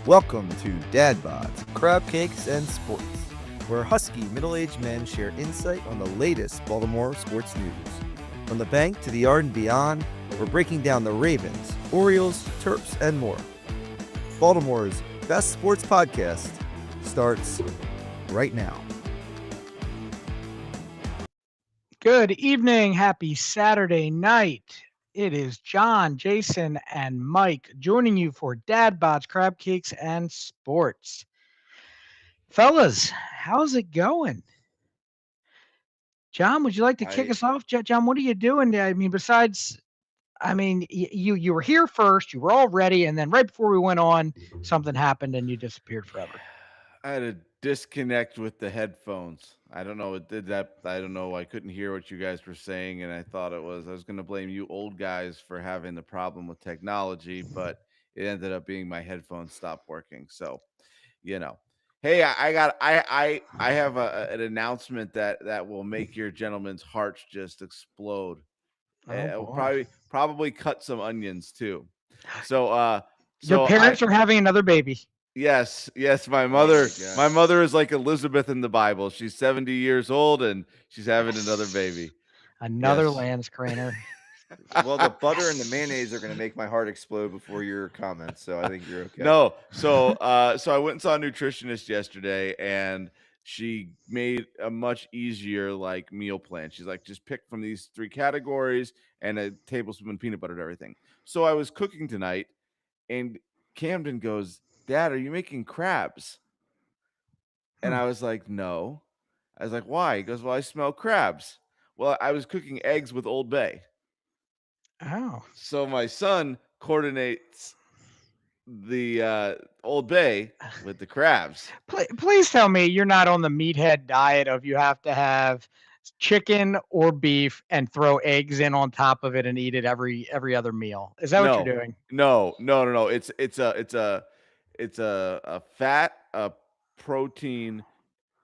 Welcome to Dad Bods, Crab Cakes, and Sports, where husky middle-aged men share insight on the latest Baltimore sports news. From the bank to the yard and beyond, we're breaking down the Ravens, Orioles, Terps, and more. Baltimore's best sports podcast starts right now. Good evening. Happy Saturday night. It is John, Jason, and Mike joining you for Dad Bods, Crab Cakes, and Sports. Fellas, how's it going? John, would you like to kick us off? John, what are you doing? I mean, besides, you were here first, you were all ready, and then right before we went on, something happened and you disappeared forever. I had to disconnect with the headphones. I don't know. It did that. I don't know. I couldn't hear what you guys were saying, and I thought it was. I was going to blame you old guys for having the problem with technology, but it ended up being my headphones stopped working. So, you know. Hey, I have an announcement that will make your gentlemen's hearts just explode. Oh It will boy. probably cut some onions too. So Your so I parents are having another baby. Yes, my Oh mother my my gosh. mother is like Elizabeth in the Bible. She's 70 years old and she's having another baby. Another Yes. Lance Craner. Well, the butter and the mayonnaise are going to make my heart explode before your comments, so I think you're okay. No. So I went and saw a nutritionist yesterday and she made a much easier like meal plan. She's like just pick from these three categories and a tablespoon of peanut butter and everything. So I was cooking tonight and Camden goes, "Dad, are you making crabs?" And Hmm. I was like, "No." I was like, "Why?" He goes, "Well, I smell crabs." Well, I was cooking eggs with Old Bay. Oh. So my son coordinates the Old Bay with the crabs. Please tell me you're not on the meathead diet of you have to have chicken or beef and throw eggs in on top of it and eat it every other meal. Is that what you're No. doing? No. It's a fat, a protein,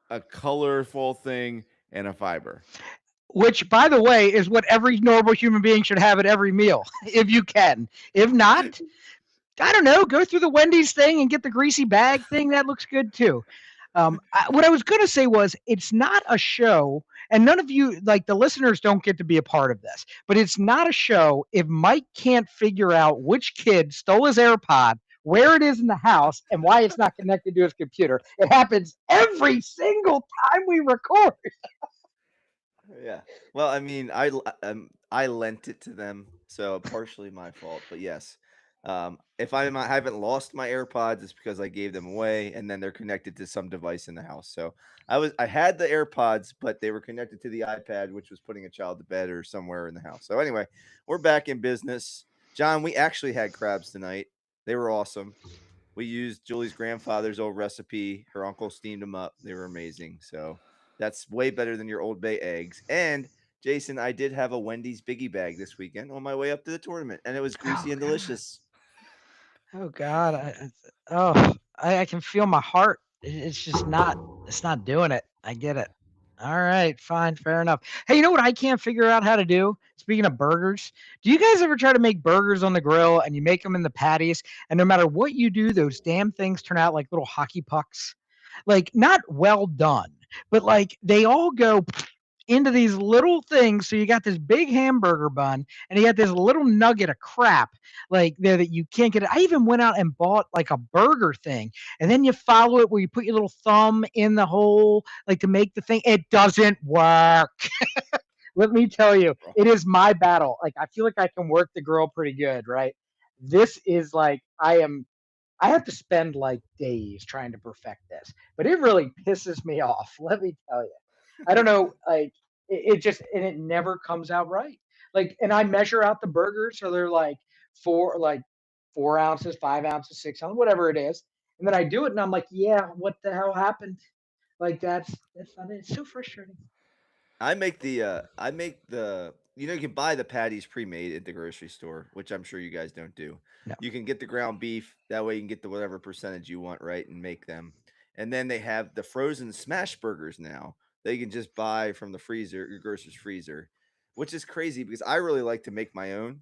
a colorful thing, and a fiber. Which, by the way, is what every normal human being should have at every meal, if you can. If not, I don't know, go through the Wendy's thing and get the greasy bag thing. That looks good too. What I was going to say was, it's not a show, and none of you, like the listeners, don't get to be a part of this. But it's not a show if Mike can't figure out which kid stole his AirPod, where it is in the house, and why it's not connected to his computer. It happens every single time we record. Yeah. Well, I mean, I lent it to them, so partially my fault. But yes, if I haven't lost my AirPods, it's because I gave them away, and then they're connected to some device in the house. So I had the AirPods, but they were connected to the iPad, which was putting a child to bed or somewhere in the house. So anyway, we're back in business. John, we actually had crabs tonight. They were awesome. We used Julie's grandfather's old recipe. Her uncle steamed them up. They were amazing. So that's way better than your Old Bay eggs. And Jason, I did have a Wendy's biggie bag this weekend on my way up to the tournament, and it was Oh greasy and God. delicious. Oh God. I can feel my heart. It's just not. It's not doing it. I get it. All right, fine, fair enough. Hey, you know what I can't figure out how to do? Speaking of burgers, do you guys ever try to make burgers on the grill and you make them in the patties, and no matter what you do, those damn things turn out like little hockey pucks? Like, not well done, but like they all go into these little things. So you got this big hamburger bun and you got this little nugget of crap like there that you can't get. I even went out and bought like a burger thing, and then you follow it where you put your little thumb in the hole like to make the thing. It doesn't work. Let me tell you, it is my battle. Like, I feel like I can work the grill pretty good, right? This is like I have to spend like days trying to perfect this, but it really pisses me off. Let me tell you. I don't know, like it just and it never comes out right. Like, and I measure out the burgers, so they're like 4 ounces, 5 ounces, 6 ounces, whatever it is, and then I do it, and I'm like, yeah, what the hell happened? Like that's not it. It's so frustrating. I make the you can buy the patties pre-made at the grocery store, which I'm sure you guys don't do. No. You can get the ground beef, that way you can get the whatever percentage you want, right, and make them. And then they have the frozen smash burgers now. That you can just buy from the freezer, your grocer's freezer, which is crazy because I really like to make my own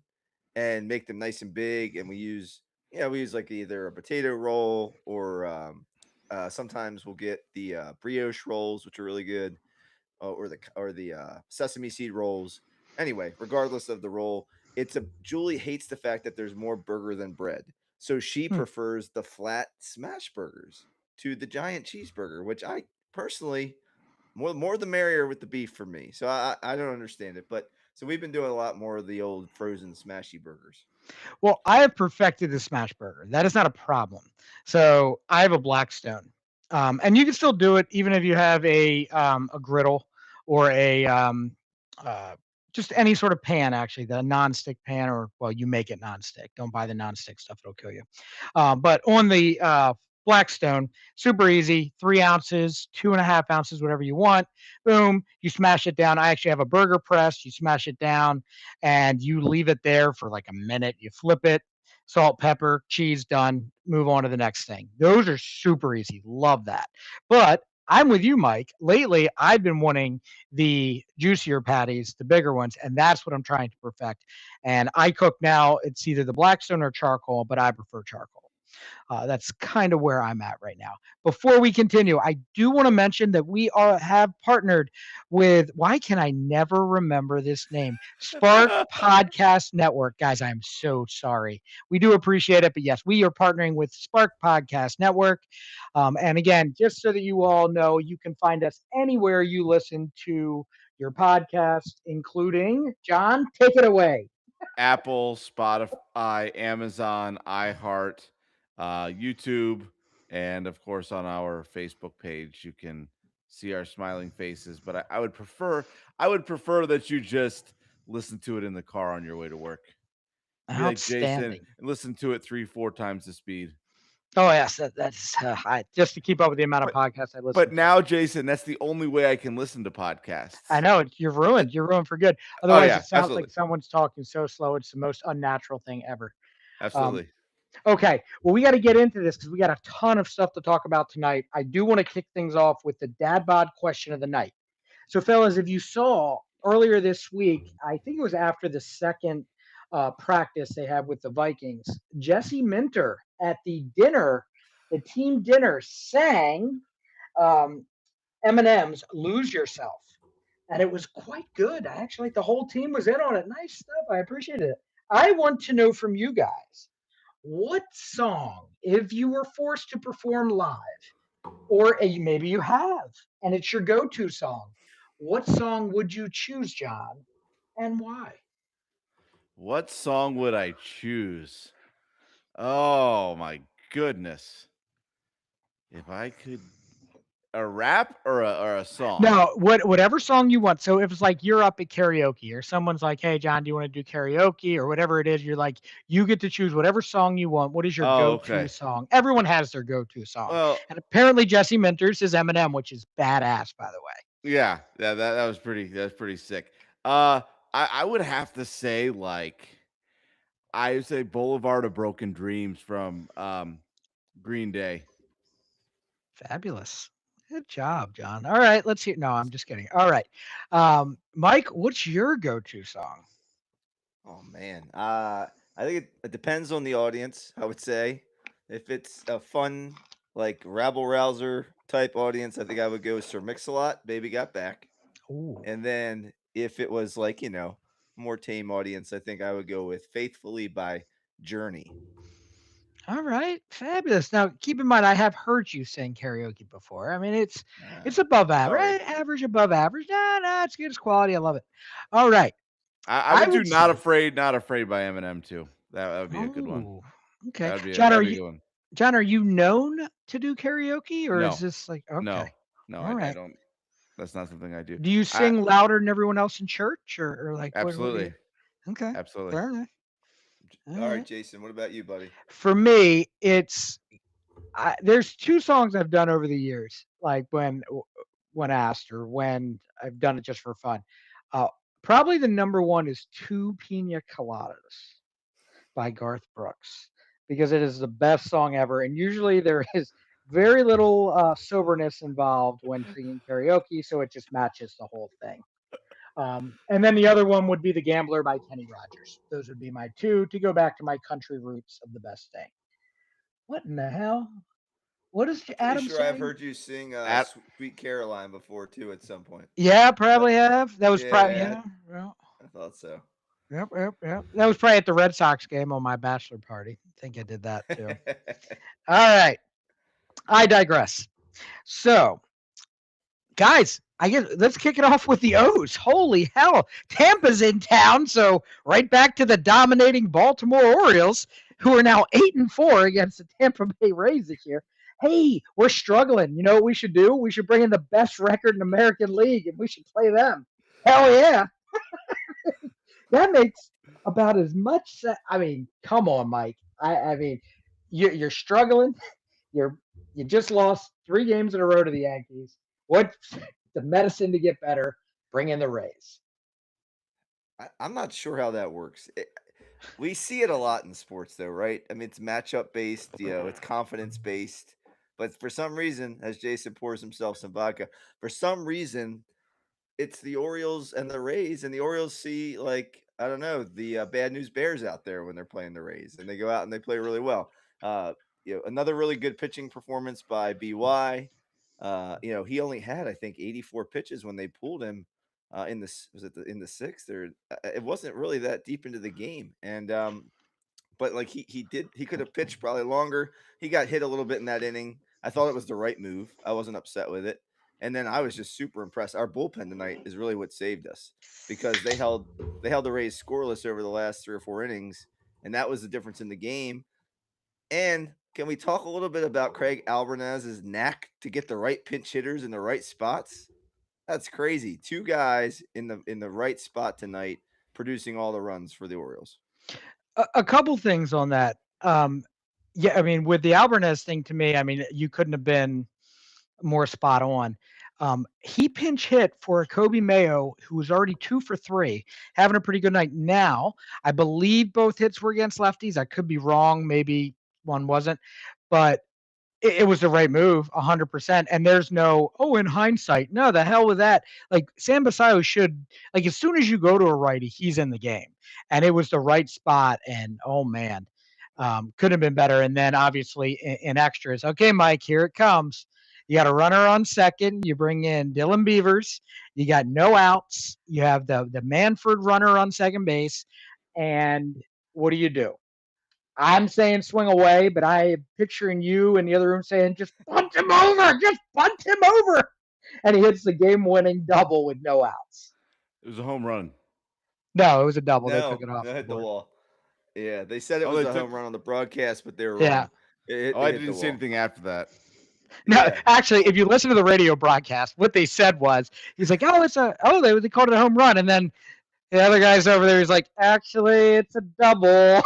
and make them nice and big, and we use Yeah, we use like either a potato roll or sometimes we'll get the brioche rolls, which are really good, or the sesame seed rolls. Anyway, regardless of the roll, it's a Julie hates the fact that there's more burger than bread, so she Hmm. prefers the flat smash burgers to the giant cheeseburger, which I personally more the merrier with the beef for me. So I don't understand it, but so we've been doing a lot more of the old frozen smashy burgers. Well, I have perfected the smash burger. That is not a problem. So I have a Blackstone, and you can still do it even if you have a griddle or a uh, just any sort of pan. Actually, the nonstick pan, or well, you make it nonstick. Don't buy the nonstick stuff; it'll kill you. But on the Blackstone, super easy. 3 ounces, 2.5 ounces, whatever you want. Boom, you smash it down. I actually have a burger press. You smash it down and you leave it there for like a minute. You flip it, salt, pepper, cheese, done. Move on to the next thing. Those are super easy. Love that. But I'm with you, Mike. Lately, I've been wanting the juicier patties, the bigger ones, and that's what I'm trying to perfect. And I cook now. It's either the Blackstone or charcoal, but I prefer charcoal. That's kind of where I'm at right now. Before we continue, I do want to mention that we have partnered with, why can I never remember this name? Spark Podcast Network. Guys, I'm so sorry. We do appreciate it, but yes, we are partnering with Spark Podcast Network. And again, just so that you all know, you can find us anywhere you listen to your podcast, including John. Take it away. Apple, Spotify, Amazon, iHeart, YouTube, and of course on our Facebook page you can see our smiling faces. But I would prefer that you just listen to it in the car on your way to work. Be like Jason Outstanding. and listen to it 3, 4 times the speed. Oh yes, that's just to keep up with the amount of But podcasts I listen but to. now, Jason, that's the only way I can listen to I podcasts. know you're ruined. You're ruined for good. Oh Otherwise, yeah, it sounds like absolutely, someone's talking so slow. It's the most unnatural thing ever. Um, absolutely. okay, well, we got to get into this because we got a ton of stuff to talk about tonight. I do want to kick things off with the dad bod question of the night. So, fellas, if you saw earlier this week, I think it was after the second practice they had with the Vikings, Jesse Minter at the dinner, the team dinner, sang um, Eminem's "Lose Yourself," and it was quite good. I actually like the whole team was in on it. Nice stuff. I appreciate it. I want to know from you guys what song, if you were forced to perform live, or maybe you have, and it's your go-to song. What song would you choose, John, and why? What song would I choose? Oh my goodness. If I could a rap or a song? No, whatever song you want. So if it's like you're up at karaoke or someone's like, "Hey, John, do you want to do karaoke?" or whatever it is, you're like, you get to choose whatever song you want. What is your Oh, go-to okay. song? Everyone has their go-to song. Well, And apparently Jesse Minters is Eminem, which is badass, by the way. yeah, that was pretty sick. Uh I would have to say like I would say Boulevard of Broken Dreams from Green Day. Fabulous. Good job, John. All right, let's hear. No, I'm just kidding. All right. Mike, what's your go-to song? Oh man, I think it depends on the audience. I would say if it's a fun like rabble rouser type audience, I think I would go Sir Mix-a-Lot, "Baby Got Back," Ooh. and then if it was like more tame audience, I think I would go with "Faithfully" by Journey. All right, fabulous. Now, keep in mind, I have heard you sing karaoke before. I mean, it's above average, Sorry. right? Average, above average. No, no, it's good. It's quality. I love it. All right, I I would do would say. Not Afraid by Eminem too. That would be a good one. Oh, okay. That'd be a good one. John? Are you known to do karaoke, or is No. this like okay? No. No, All I right. don't that's not something I do. Do you I sing louder than everyone else in church, or like what do you? absolutely. Okay, Absolutely. fair enough. All All right, right. Jason, what about you, buddy? For me, there's two songs I've done over the years, like when asked or when I've done it just for fun. Uh, Probably the number one is Two Pina Coladas by Garth Brooks because it is the best song ever. And usually there is very little soberness involved when singing karaoke, so it just matches the whole thing. And then the other one would be The Gambler by Kenny Rogers. Those would be my two to go back to my country roots of the best thing. What in the hell? What does I'm pretty Adam sure I've say? heard you sing At "Sweet Caroline" before too at some point. Yeah, But probably have. That was probably yeah, yeah. Well, I thought so. yep. That was probably at the Red Sox game on my bachelor party. I think I did that too. All right. I digress. So, guys, I guess let's kick it off with the O's. Holy hell. Tampa's in town, so right back to the dominating Baltimore Orioles, who are now 8-4 against the Tampa Bay Rays this year. Hey, we're struggling. You know what we should do? We should bring in the best record in American League and we should play them. Hell yeah. That makes about as much sense. I mean, come on, Mike. I mean, you're struggling. You just lost 3 games in a row to the Yankees. What's the medicine to get better? Bring in the Rays. I'm not sure how that works. We see it a lot in sports, though, right? I mean, it's matchup based. It's confidence based. But for some reason, as Jason pours himself some vodka, for some reason, it's the Orioles and the Rays, and the Orioles see like I don't know the bad news Bears out there when they're playing the Rays, and they go out and they play really well. Uh, another really good pitching performance by By. He only had I think 84 pitches when they pulled him in in the sixth, or it wasn't really that deep into the game, and but like he could have pitched probably longer. He got hit a little bit in that inning. I thought it was the right move. I wasn't upset with it. And then I was just super impressed. Our bullpen tonight is really what saved us because they held the Rays scoreless over the last 3 or 4 innings, and that was the difference in the game. And can we talk a little bit about Craig Albernaz's knack to get the right pinch hitters in the right spots? That's crazy. 2 guys in the right spot tonight producing all the runs for the Orioles. A couple things on that. Yeah, I mean, with the Albernez thing, to me, I mean, you couldn't have been more spot on. He pinch hit for Kobe Mayo, who was already 2 for 3, having a pretty good night. Now, I believe both hits were against lefties. I could be wrong. Maybe one wasn't, but it was the right move, 100%. And there's no, oh, in hindsight, no, the hell with that. Like Sam Basayo should, like, as soon as you go to a righty, he's in the game, and it was the right spot. And oh man, could have been better. And then obviously in extras, okay, Mike, here it comes. You got a runner on second. You bring in Dylan Beavers. You got no outs. You have the Manfred runner on second base. And what do? I'm saying swing away, but I am picturing you in the other room saying, just bunt him over. Just bunt him over. And he hits the game winning double with no outs. It was a home run. No, it was a double. They No, took it off no, the hit the board. wall. Yeah, they said it Oh, was they a took. home run on the broadcast, but they were Yeah. wrong. It Oh, I hit the didn't see wall. anything after that. No, Yeah. actually, if you listen to the radio broadcast, what they said was, he's like, they called it a home run. And then the other guy's over there, he's like, actually, it's a double.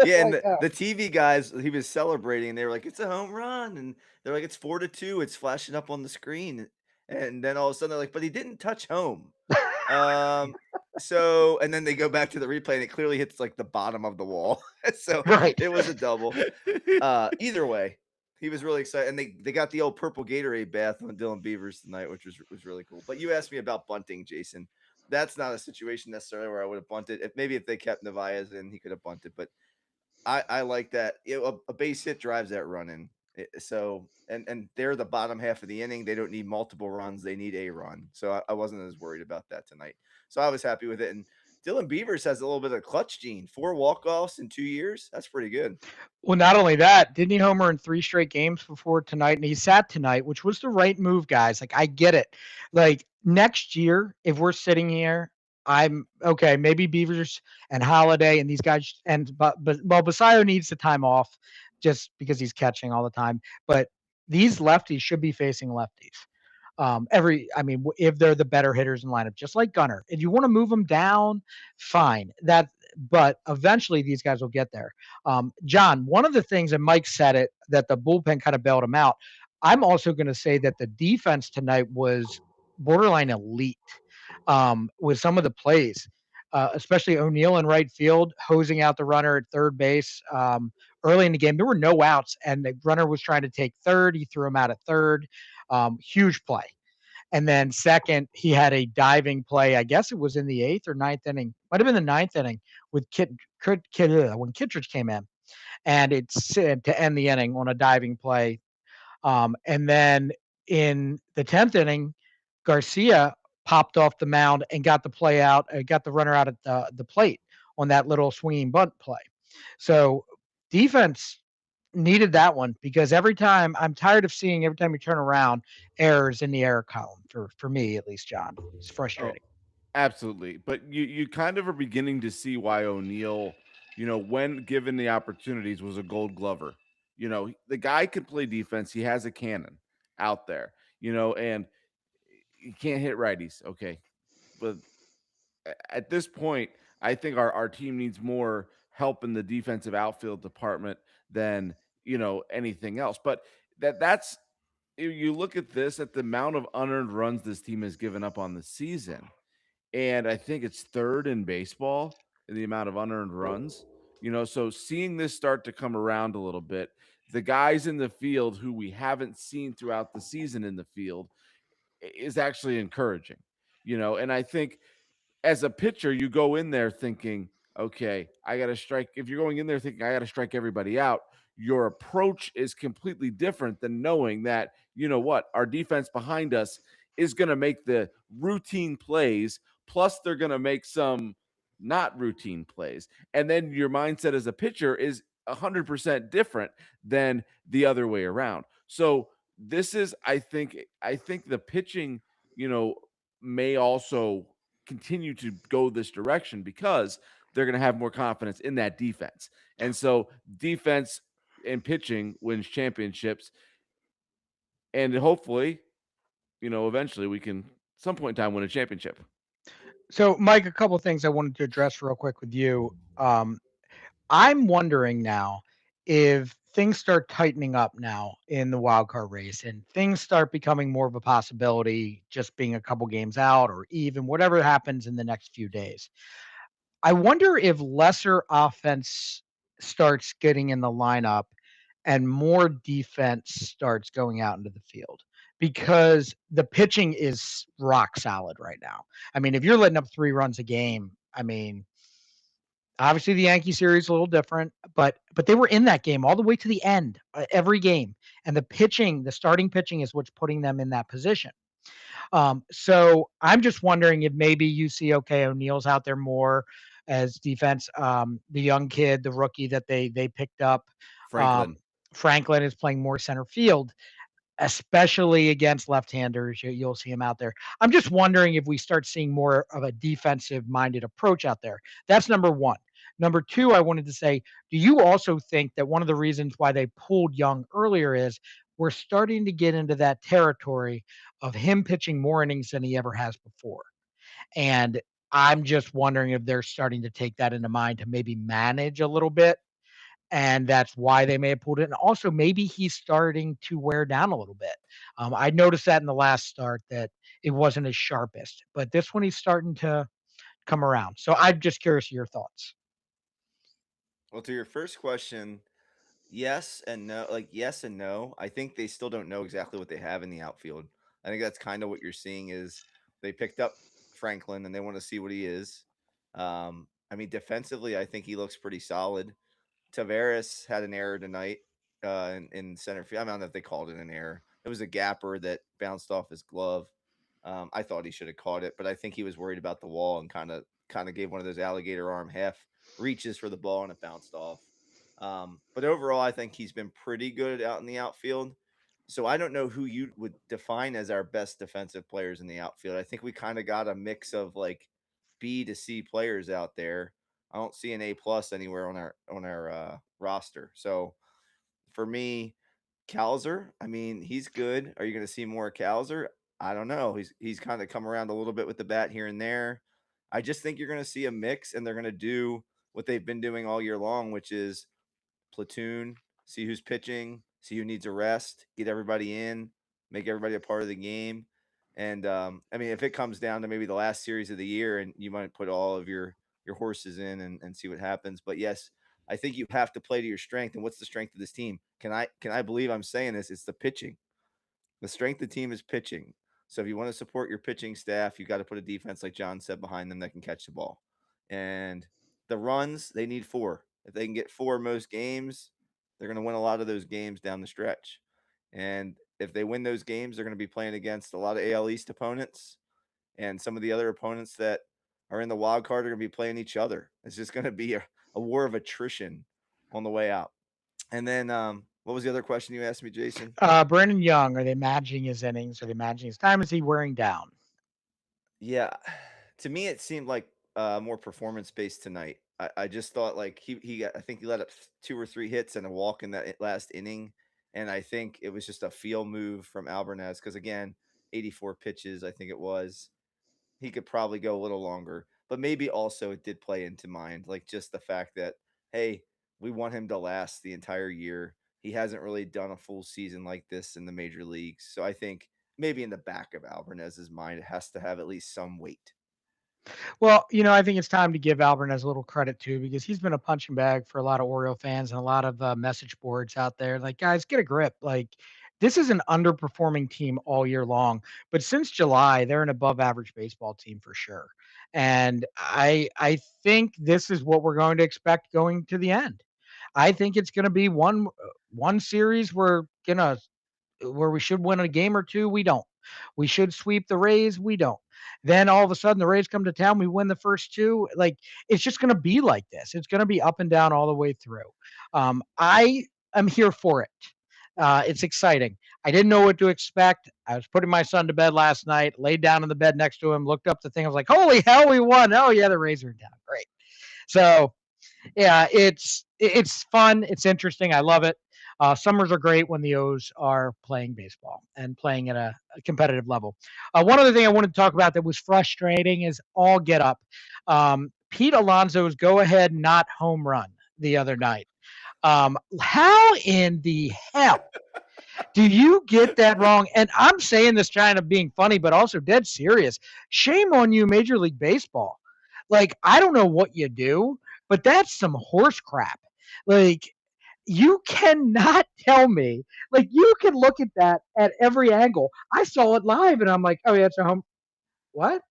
Yeah, and Like, oh. the TV guys, he was celebrating, and they were like, "It's a home run," and they're like, "It's 4-2. It's flashing up on the screen." And then all of a sudden, they're like, "But he didn't touch home." Um, and then they go back to the replay, and it clearly hits like the bottom of the wall. So Right. it was a double. Either way, he was really excited, and they got the old purple Gatorade bath on Dylan Beavers tonight, which was really cool. But you asked me about bunting, Jason. That's not a situation necessarily where I would have bunted. If they kept Navaez in, he could have bunted. But I like that. A base hit drives that run in. So and they're the bottom half of the inning. They don't need multiple runs. They need a run. So I wasn't as worried about that tonight. So I was happy with it. And Dylan Beavers has a little bit of clutch gene. 4 walk-offs in 2 years. That's pretty good. Well, not only that, didn't he homer in 3 straight games before tonight? And he sat tonight, which was the right move, guys. Like, I get it. Like, next year, if we're sitting here, I'm okay. Maybe Beavers and Holiday and these guys, but Basayo needs the time off just because he's catching all the time. But these lefties should be facing lefties. If they're the better hitters in lineup, just like Gunnar. If you want to move them down, fine. But eventually these guys will get there. John, one of the things, and Mike said it, that the bullpen kind of bailed him out. I'm also going to say that the defense tonight was borderline elite with some of the plays, especially O'Neill in right field, hosing out the runner at third base. Early in the game, there were no outs, and the runner was trying to take third. He threw him out at third. Huge play. And then second, he had a diving play. I guess it was in the 8th or 9th inning. Might have been the 9th inning with when Kittredge came in. and it's to end the inning on a diving play. And then in the 10th inning, Garcia popped off the mound and got the play out, got the runner out at the plate on that little swinging bunt play. So defense needed that one because every time I'm tired of seeing every time you turn around errors in the error column for me at least, John. It's Oh, frustrating. absolutely. But you kind of are beginning to see why O'Neal, when given the opportunities, was a Gold Glover. The guy can play defense. He has a cannon out there. And he can't hit righties. Okay, but at this point, I think our team needs more help in the defensive outfield department than anything else. But that's you look at this at the amount of unearned runs this team has given up on the season, and I think it's third in baseball in the amount of unearned runs. So seeing this start to come around a little bit, the guys in the field who we haven't seen throughout the season in the field is actually encouraging. And I think as a pitcher, you go in there thinking, okay, I got to strike. If you're going in there thinking, I got to strike everybody out, your approach is completely different than knowing that, what, our defense behind us is going to make the routine plays, plus they're going to make some not routine plays. And then your mindset as a pitcher is 100% different than the other way around. So this is, I think the pitching, you know, may also continue to go this direction because they're going to have more confidence in that defense. And so defense and pitching wins championships. And hopefully, eventually we can some point in time win a championship. So, Mike, a couple of things I wanted to address real quick with you. I'm wondering now if things start tightening up now in the wild card race and things start becoming more of a possibility, just being a couple games out or even whatever happens in the next few days. I wonder if lesser offense starts getting in the lineup and more defense starts going out into the field because the pitching is rock solid right now. I mean, if you're letting up 3 runs a game, I mean, obviously the Yankee series is a little different, but they were in that game all the way to the end, every game. And the pitching, the starting pitching is what's putting them in that position. So I'm just wondering if maybe you see, okay, O'Neal's out there more as defense. The young kid, the rookie that they picked up, Franklin. um, Franklin is playing more center field, especially against left-handers. You'll see him out there. I'm just wondering if we start seeing more of a defensive-minded approach out there. That's number one. Number two, I wanted to say, do you also think that one of the reasons why they pulled Young earlier is we're starting to get into that territory of him pitching more innings than he ever has before? And I'm just wondering if they're starting to take that into mind to maybe manage a little bit, and that's why they may have pulled it. And also, maybe he's starting to wear down a little bit. I noticed that in the last start that it wasn't as sharpest, but this one he's starting to come around. So I'm just curious of your thoughts. Well, to your first question, yes and no. Like yes and no. I think they still don't know exactly what they have in the outfield. I think that's kind of what you're seeing is they picked up Franklin and they want to see what he is. I mean, defensively, I think he looks pretty solid. Tavares had an error tonight in center field. I don't know if they called it an error. It was a gapper that bounced off his glove. I thought he should have caught it, but I think he was worried about the wall and kind of gave one of those alligator arm half reaches for the ball and it bounced off. But overall, I think he's been pretty good out in the outfield. So I don't know who you would define as our best defensive players in the outfield. I think we kind of got a mix of like B to C players out there. I don't see an A plus anywhere on our roster. So for me, Calzer, I mean, he's good. Are you going to see more Calzer? I don't know. He's kind of come around a little bit with the bat here and there. I just think you're going to see a mix, and they're going to do what they've been doing all year long, which is platoon, see who's pitching, see who needs a rest, get everybody in, make everybody a part of the game. And I mean, if it comes down to maybe the last series of the year, and you might put all of your horses in and see what happens. But yes, I think you have to play to your strength. And what's the strength of this team? Can I believe I'm saying this? It's the pitching. The strength of the team is pitching. So if you want to support your pitching staff, you got to put a defense like John said behind them that can catch the ball. And the runs, they need four. If they can get 4 most games, they're going to win a lot of those games down the stretch. And if they win those games, they're going to be playing against a lot of AL East opponents, and some of the other opponents that are in the wild card are going to be playing each other. It's just going to be a war of attrition on the way out. And then, what was the other question you asked me, Jason? Brandon Young, are they managing his innings? Are they managing his time? Is he wearing down? Yeah, to me, it seemed like more performance based tonight. I just thought like he got, I think he let up 2 or 3 hits and a walk in that last inning, and I think it was just a feel move from Alvarez because again, 84 pitches, I think it was. He could probably go a little longer, but maybe also it did play into mind, like just the fact that hey, we want him to last the entire year. He hasn't really done a full season like this in the major leagues, so I think maybe in the back of Alvarez's mind, it has to have at least some weight. Well, I think it's time to give Alvarez a little credit too, because he's been a punching bag for a lot of Oriole fans and a lot of message boards out there. Like, guys, get a grip. Like, this is an underperforming team all year long, but since July, they're an above average baseball team for sure. And I think this is what we're going to expect going to the end. I think it's going to be one series where we should win a game or two, we don't. We should sweep the Rays, we don't. Then all of a sudden the Rays come to town, we win the first two. Like, it's just going to be like this. It's going to be up and down all the way through. I am here for it. It's exciting. I didn't know what to expect. I was putting my son to bed last night, laid down in the bed next to him, looked up the thing. I was like, holy hell, we won. Oh, yeah, the Rays are down. Great. So, yeah, it's fun. It's interesting. I love it. Summers are great when the O's are playing baseball and playing at a competitive level. One other thing I wanted to talk about that was frustrating is all get up. Pete Alonso's go ahead not home run the other night. How in the hell do you get that wrong? And I'm saying this trying to being funny, but also dead serious. Shame on you, Major League Baseball. Like, I don't know what you do, but that's some horse crap. Like, you cannot tell me, like, you can look at that at every angle. I saw it live and I'm like, oh yeah, it's a home. What?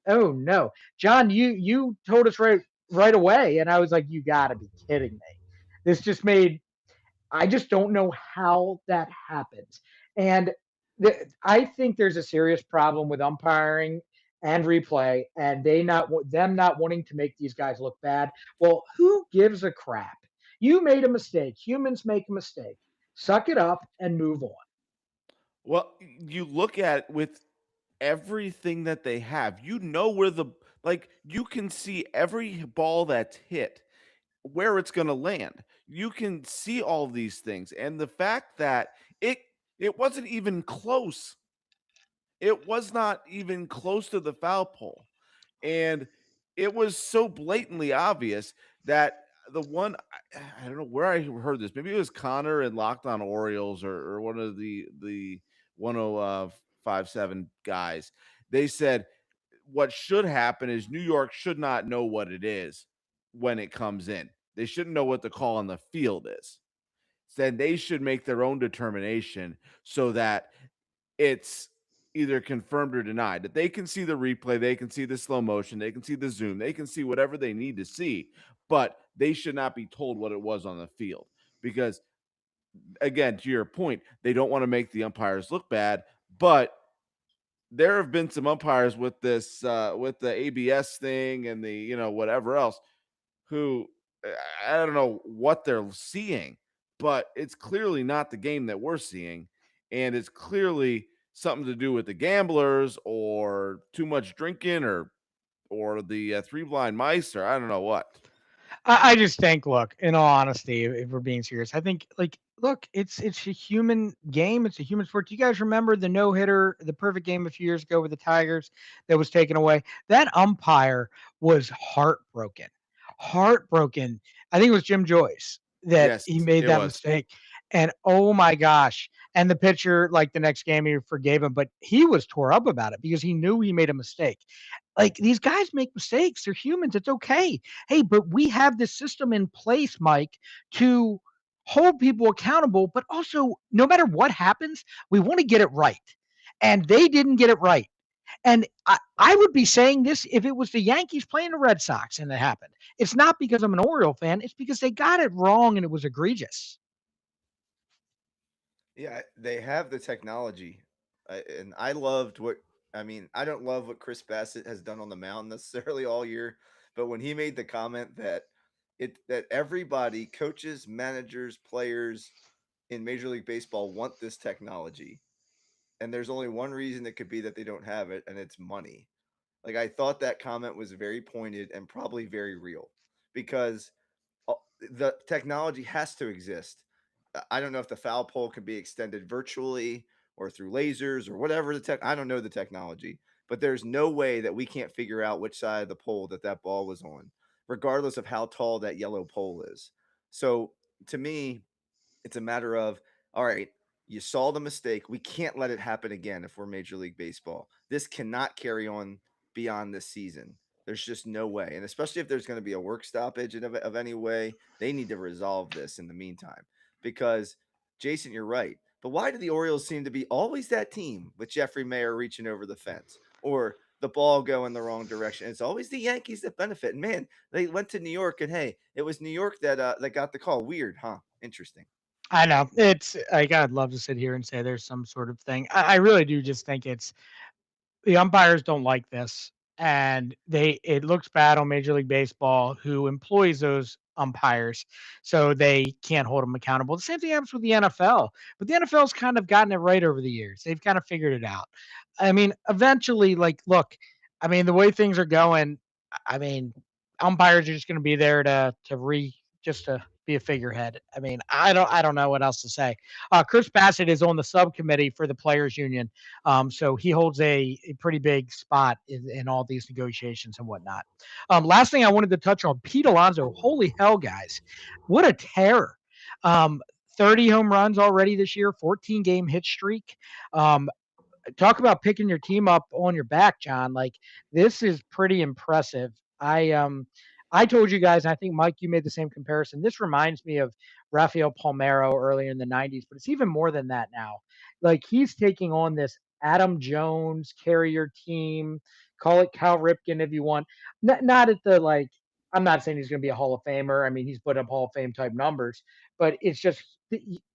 Oh no. John, you told us right away. And I was like, you gotta be kidding me. This just made I just don't know how that happens. And I think there's a serious problem with umpiring and replay, and them not wanting to make these guys look bad. Well, who gives a crap? You made a mistake. Humans make a mistake. Suck it up and move on. Well, you look at with everything that they have, you know where the like you can see every ball that's hit where it's going to land. You can see all these things, and the fact that it it wasn't even close. It was not even close to the foul pole. And it was so blatantly obvious that the one I don't know where I heard this. Maybe it was Connor and Locked On Orioles or one of the 1057 guys. They said what should happen is New York should not know what it is when it comes in. They shouldn't know what the call on the field is. Then they should make their own determination so that it's either confirmed or denied. That they can see the replay, they can see the slow motion, they can see the zoom, they can see whatever they need to see, but they should not be told what it was on the field. Because again, to your point, they don't want to make the umpires look bad, but there have been some umpires with this with the ABS thing and the whatever else who I don't know what they're seeing, but it's clearly not the game that we're seeing, and it's clearly something to do with the gamblers or too much drinking or the three blind mice or I don't know what. I just think, look, in all honesty, if we're being serious, I think, like, look, it's a human game. It's a human sport. Do you guys remember the no hitter, the perfect game a few years ago with the Tigers that was taken away? That umpire was heartbroken, heartbroken. I think it was Jim Joyce that Yes, he made it that was. mistake, and oh my gosh. And the pitcher, like the next game, he forgave him, but he was tore up about it because he knew he made a mistake. Like, these guys make mistakes. They're humans. It's okay. Hey, but we have this system in place, Mike, to hold people accountable, but also no matter what happens, we want to get it right. And they didn't get it right. And I would be saying this if it was the Yankees playing the Red Sox and it happened. It's not because I'm an Oriole fan. It's because they got it wrong and it was egregious. Yeah, they have the technology, and I loved what I mean. I don't love what Chris Bassett has done on the mound necessarily all year, but when he made the comment that that everybody, coaches, managers, players in Major League Baseball want this technology, and there's only one reason it could be that they don't have it, and it's money. Like I thought that comment was very pointed and probably very real because the technology has to exist. I don't know if the foul pole can be extended virtually or through lasers or whatever the tech. I don't know the technology, but there's no way that we can't figure out which side of the pole that ball was on, regardless of how tall that yellow pole is. So to me, it's a matter of, all right, you saw the mistake. We can't let it happen again if we're Major League Baseball. This cannot carry on beyond this season. There's just no way. And especially if there's going to be a work stoppage of any way, they need to resolve this in the meantime. Because, Jason, you're right. But why do the Orioles seem to be always that team with Jeffrey Mayer reaching over the fence or the ball going the wrong direction? It's always the Yankees that benefit. And man, they went to New York, and hey, it was New York that got the call. Weird, huh? Interesting. I know it's like I'd love to sit here and say there's some sort of thing. I really do just think it's the umpires don't like this, and it looks bad on Major League Baseball, who employs those umpires, so they can't hold them accountable. The same thing happens with the NFL, but the NFL's kind of gotten it right over the years. They've kind of figured it out. I mean, eventually, like, look, I mean, the way things are going, I mean, umpires are just going to be there just to be a figurehead. I mean, I don't know what else to say. Chris Bassett is on the subcommittee for the players union, so he holds a pretty big spot in all these negotiations and whatnot. Last thing I wanted to touch on, Pete Alonso. Holy hell, guys, what a terror! Um, 30 home runs already this year, 14-game hit streak. Um, Talk about picking your team up on your back, John. Like, this is pretty impressive. I told you guys, and I think Mike, you made the same comparison. This reminds me of Rafael Palmeiro earlier in the 90s, but it's even more than that now. Like, he's taking on this Adam Jones carrier team. Call it Cal Ripken if you want. Not at the like. I'm not saying he's going to be a Hall of Famer. I mean, he's put up Hall of Fame type numbers, but it's just,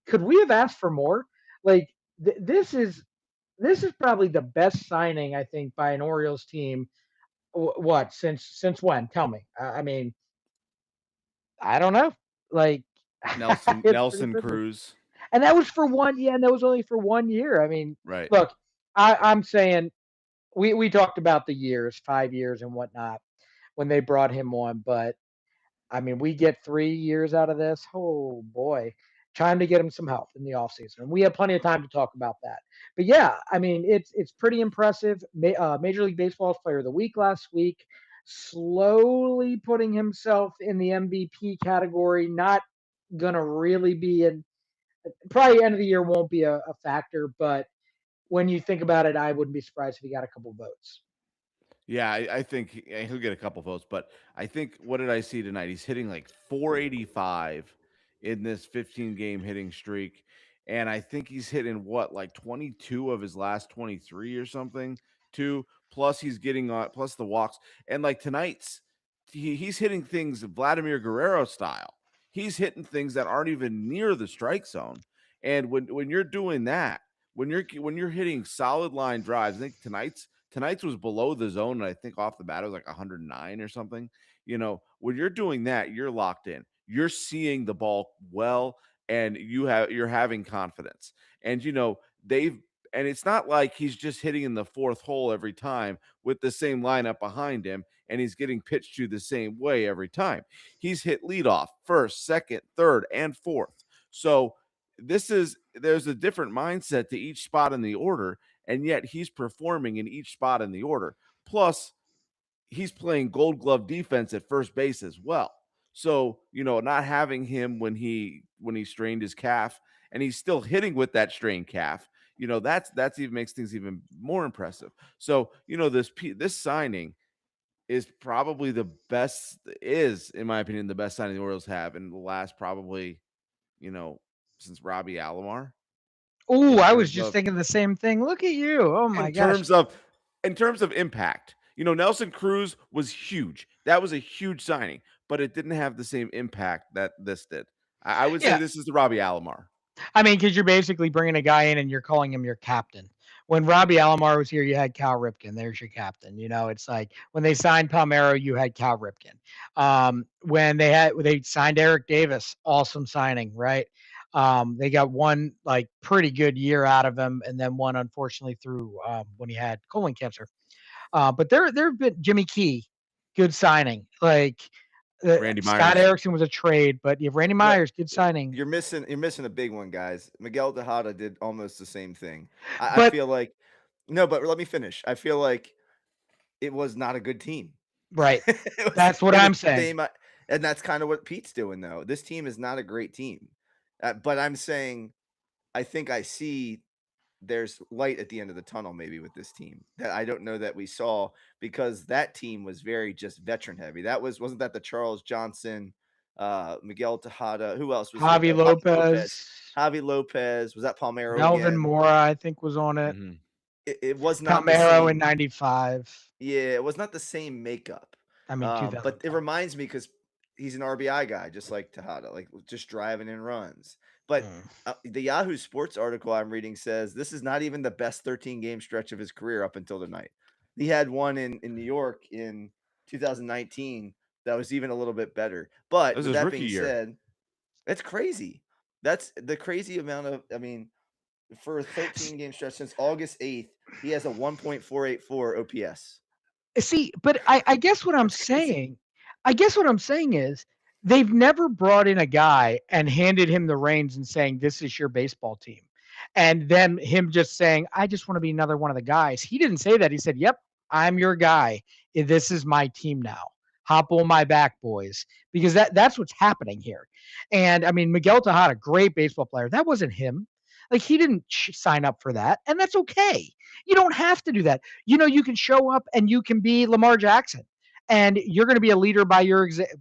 could we have asked for more? Like, this is probably the best signing I think by an Orioles team. What, since when? Tell me. I mean, I don't know. Like, Nelson it's pretty Nelson impressive. Cruz. And that was for one. Yeah, and that was only for 1 year. I mean, Right. look, I'm saying we talked about the years, 5 years and whatnot when they brought him on, but I mean, we get 3 years out of this. Oh boy, time to get him some help in the offseason. And we have plenty of time to talk about that. But yeah, I mean, it's pretty impressive. Major League Baseball's Player of the Week last week, slowly putting himself in the MVP category. Not gonna really be in. Probably end of the year won't be a factor, but when you think about it, I wouldn't be surprised if he got a couple votes. Yeah, I think he'll get a couple votes, but I think what did I see tonight? He's hitting like 485 in this 15 game hitting streak. And I think he's hitting what, like 22 of his last 23 or something, too. Plus, he's getting plus the walks. And like tonight's, he's hitting things Vladimir Guerrero style. He's hitting things that aren't even near the strike zone. And when you're doing that, when you're hitting solid line drives, I think tonight's was below the zone, and I think off the bat it was like 109 or something. When you're doing that, you're locked in. You're seeing the ball well, and you're having confidence. And they've and it's not like he's just hitting in the fourth hole every time with the same lineup behind him, and he's getting pitched to the same way every time. He's hit leadoff, first, second, third, and fourth. So there's a different mindset to each spot in the order, and yet he's performing in each spot in the order. Plus, he's playing gold glove defense at first base as well. So, not having him when he strained his calf, and he's still hitting with that strained calf, that's even makes things even more impressive. So, this signing is probably in my opinion, the best signing the Orioles have in the last probably, you know, since Robbie Alomar Oh, in I was terms just of thinking the same thing. Look at you. Oh in my gosh. terms of in terms of impact, Nelson Cruz was huge. That was a huge signing, but it didn't have the same impact that this did. I would say Yeah. this is the Robbie Alomar. I mean, because you're basically bringing a guy in and you're calling him your captain. When Robbie Alomar was here, you had Cal Ripken. There's your captain. It's like when they signed Palmeiro, you had Cal Ripken. When they signed Eric Davis, awesome signing, right? They got one like pretty good year out of him, and then one unfortunately through when he had colon cancer. But there have been Jimmy Key, good signing. Like Randy Scott Myers. Erickson was a trade, but you have Randy Myers, good signing. You're missing a big one, guys. Miguel Tejada did almost the same thing. I But feel like no, but let me finish. I feel like it was not a good team. right, It was- that's what it was I'm the saying. same, and that's kind of what Pete's doing, though. This team is not a great team, but I'm saying I think I see there's light at the end of the tunnel maybe with this team that I don't know that we saw because that team was very just veteran heavy. Wasn't that the Charles Johnson, Miguel Tejada? Who else was Javi Lopez, Javi Lopez. Was that Palmero Melvin again? Mora, I think, was on it. Mhm. It was not the Palmero same. in '95. Yeah, it was not the same makeup. I mean, But it 2010. reminds me because he's an RBI guy, just like Tejada, like just driving in runs. But the Yahoo Sports article I'm reading says this is not even the best 13 game stretch of his career up until tonight. He had one in New York in 2019 that was even a little bit better. But That was with his that rookie being year. said, that's crazy. That's the crazy amount of, for a 13 game stretch since August 8th, he has a 1.484 OPS. See, but I guess what I'm That's crazy. saying, is they've never brought in a guy and handed him the reins and saying, "This is your baseball team," and then him just saying, "I just want to be another one of the guys." He didn't say that. He said, "Yep, I'm your guy. This is my team now. Hop on my back, boys," because that's what's happening here. And I mean, Miguel Tejada, great baseball player. That wasn't him. Like he didn't sign up for that, and that's okay. You don't have to do that. You can show up and you can be Lamar Jackson, and you're going to be a leader by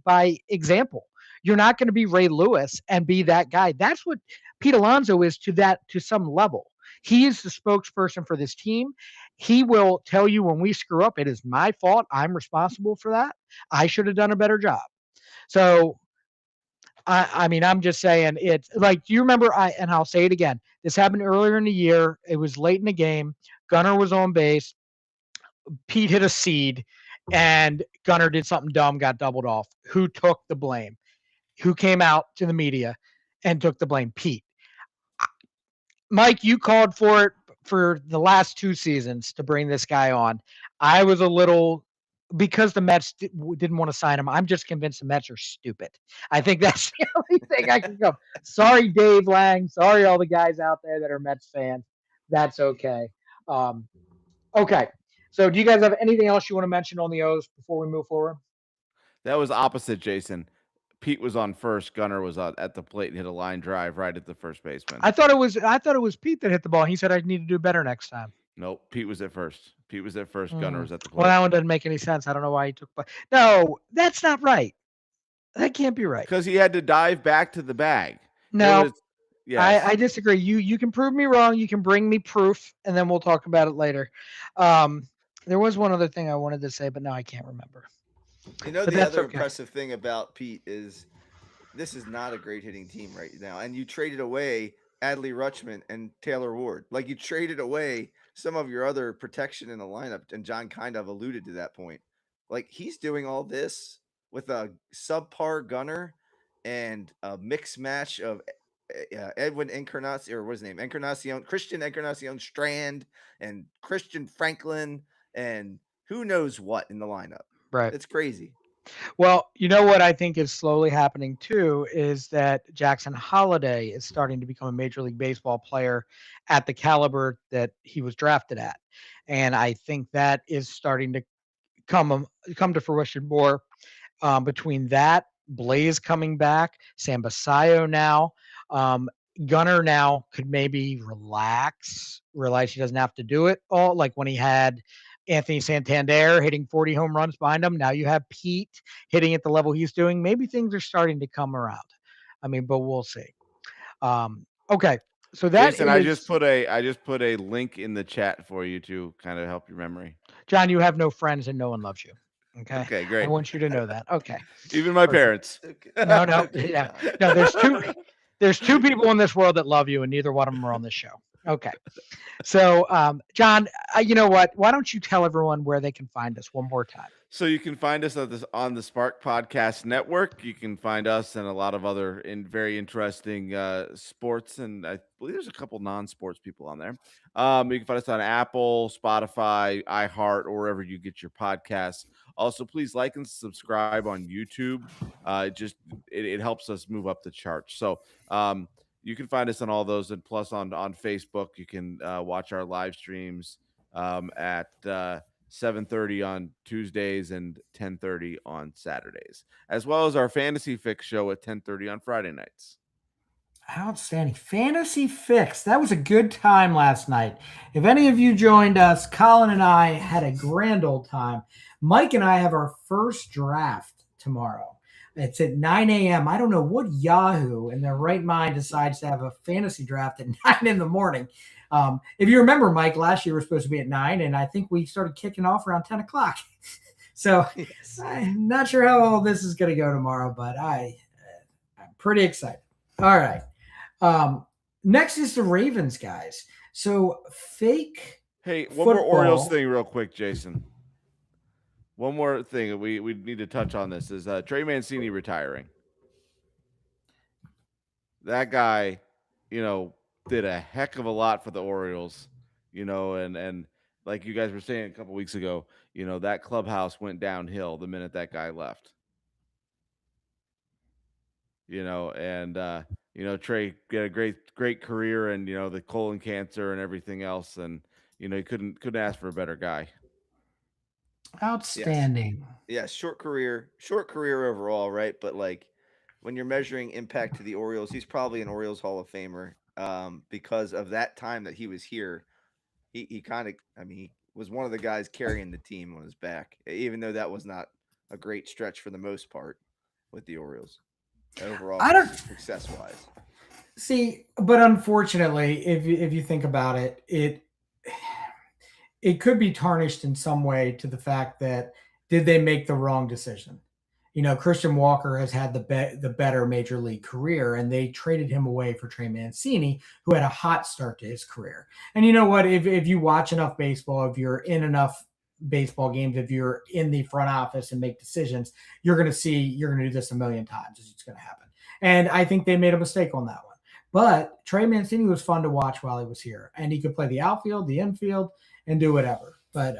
by example. You're not going to be Ray Lewis and be that guy. That's what Pete Alonso is to some level. He is the spokesperson for this team. He will tell you when we screw up, it is my fault. I'm responsible for that. I should have done a better job. So I mean, I'm just saying it's like, do you remember? And I'll say it again. This happened earlier in the year. It was late in the game. Gunnar was on base. Pete hit a seed, and Gunnar did something dumb, got doubled off. Who took the blame? Who came out to the media and took the blame? Pete. Mike, you called for it for the last 2 seasons to bring this guy on. I was a little because the Mets didn't want to sign him. I'm just convinced the Mets are stupid. I think that's the only thing I can go. Sorry, Dave Lang. Sorry, all the guys out there that are Mets fans. That's okay. Okay. So, do you guys have anything else you want to mention on the O's before we move forward? That was opposite, Jason. Pete was on first. Gunnar was at the plate and hit a line drive right at the first baseman. I thought it was Pete that hit the ball. He said I need to do better next time. Nope, Pete was at first. Gunnar was at the plate. Well, that one doesn't make any sense. I don't know why he took. No, that's not right. That can't be right. Because he had to dive back to the bag. No, yes. I disagree. You can prove me wrong. You can bring me proof, and then we'll talk about it later. There was one other thing I wanted to say, but now I can't remember. The other impressive thing about Pete is this is not a great hitting team right now. And you traded away Adley Rutschman and Taylor Ward. Like you traded away some of your other protection in the lineup. And John kind of alluded to that point. Like he's doing all this with a subpar Gunner and a mixed match of Edwin Encarnacion, or what's his name? Christian Encarnacion Strand and Christian Franklin and who knows what in the lineup. Right. It's crazy. Well, you know what I think is slowly happening too is that Jackson Holliday is starting to become a Major League Baseball player at the caliber that he was drafted at. And I think that is starting to come to fruition more between that, Blaze coming back, Sam Basayo now. Gunnar now could maybe realize he doesn't have to do it all like when he had Anthony Santander hitting 40 home runs behind him. Now you have Pete hitting at the level he's doing. Maybe things are starting to come around. I mean, but we'll see. Okay. So that Jason, I just put a link in the chat for you to kind of help your memory. John, you have no friends and no one loves you. Okay. Okay, I great. want you to know that. Okay. Even my Perfect. parents. Okay. No, no, Okay, yeah, John. no. There's two people in this world that love you, and neither one of them are on this show. Okay. So, John, you know what? Why don't you tell everyone where they can find us one more time? So you can find us on the Spark Podcast Network. You can find us and a lot of other very interesting sports, and I believe there's a couple non-sports people on there. You can find us on Apple, Spotify, iHeart, or wherever you get your podcasts. Also, please like and subscribe on YouTube. It helps us move up the charts. So you can find us on all those, and plus on Facebook, you can watch our live streams at 7:30 on Tuesdays and 10:30 on Saturdays, as well as our Fantasy Fix show at 10:30 on Friday nights. Outstanding. Fantasy Fix. That was a good time last night. If any of you joined us, Colin and I had a grand old time. Mike and I have our first draft tomorrow. It's at 9 a.m. I don't know what Yahoo in their right mind decides to have a fantasy draft at 9 in the morning. If you remember, Mike, last year we were supposed to be at 9, and I think we started kicking off around 10 o'clock. So Yes. I'm not sure how all this is going to go tomorrow, but I'm pretty excited. All right. Next is the Ravens, guys. So fake. Hey, one more Football. Orioles thing real quick, Jason. One more thing we need to touch on this is Trey Mancini retiring. That guy, did a heck of a lot for the Orioles, and like you guys were saying a couple weeks ago, that clubhouse went downhill the minute that guy left. Trey had a great career, and the colon cancer and everything else, and he couldn't ask for a better guy. Outstanding. Yeah, short career overall, right? But like when you're measuring impact to the Orioles, he's probably an Orioles Hall of Famer because of that time that he was here. He kind of, he was one of the guys carrying the team on his back, even though that was not a great stretch for the most part with the Orioles overall. I don't- success wise. See, but unfortunately, if you think about it, it could be tarnished in some way to the fact that did they make the wrong decision? Christian Walker has had the better major league career, and they traded him away for Trey Mancini, who had a hot start to his career. And you know what? If you watch enough baseball, if you're in enough baseball games, if you're in the front office and make decisions, you're going to do this a million times. It's going to happen. And I think they made a mistake on that one. But Trey Mancini was fun to watch while he was here, and he could play the outfield, the infield, and do whatever. But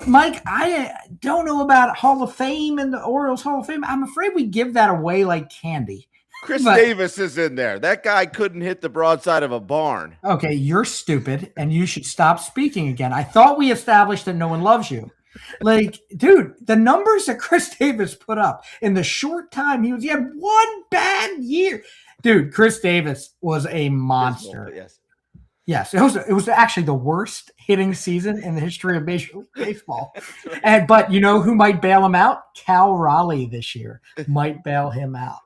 Mike, I don't know about Hall of Fame and the Orioles Hall of Fame. I'm afraid we give that away like candy. Chris Davis is in there. That guy couldn't hit the broadside of a barn. Okay, you're stupid, and you should stop speaking again. I thought we established that no one loves you. Like, dude, the numbers that Chris Davis put up in the short time he had one bad year. Dude, Chris Davis was a monster. Yes. Yes, it was actually the worst hitting season in the history of Major League Baseball. But you know who might bail him out? Cal Raleigh this year might bail him out.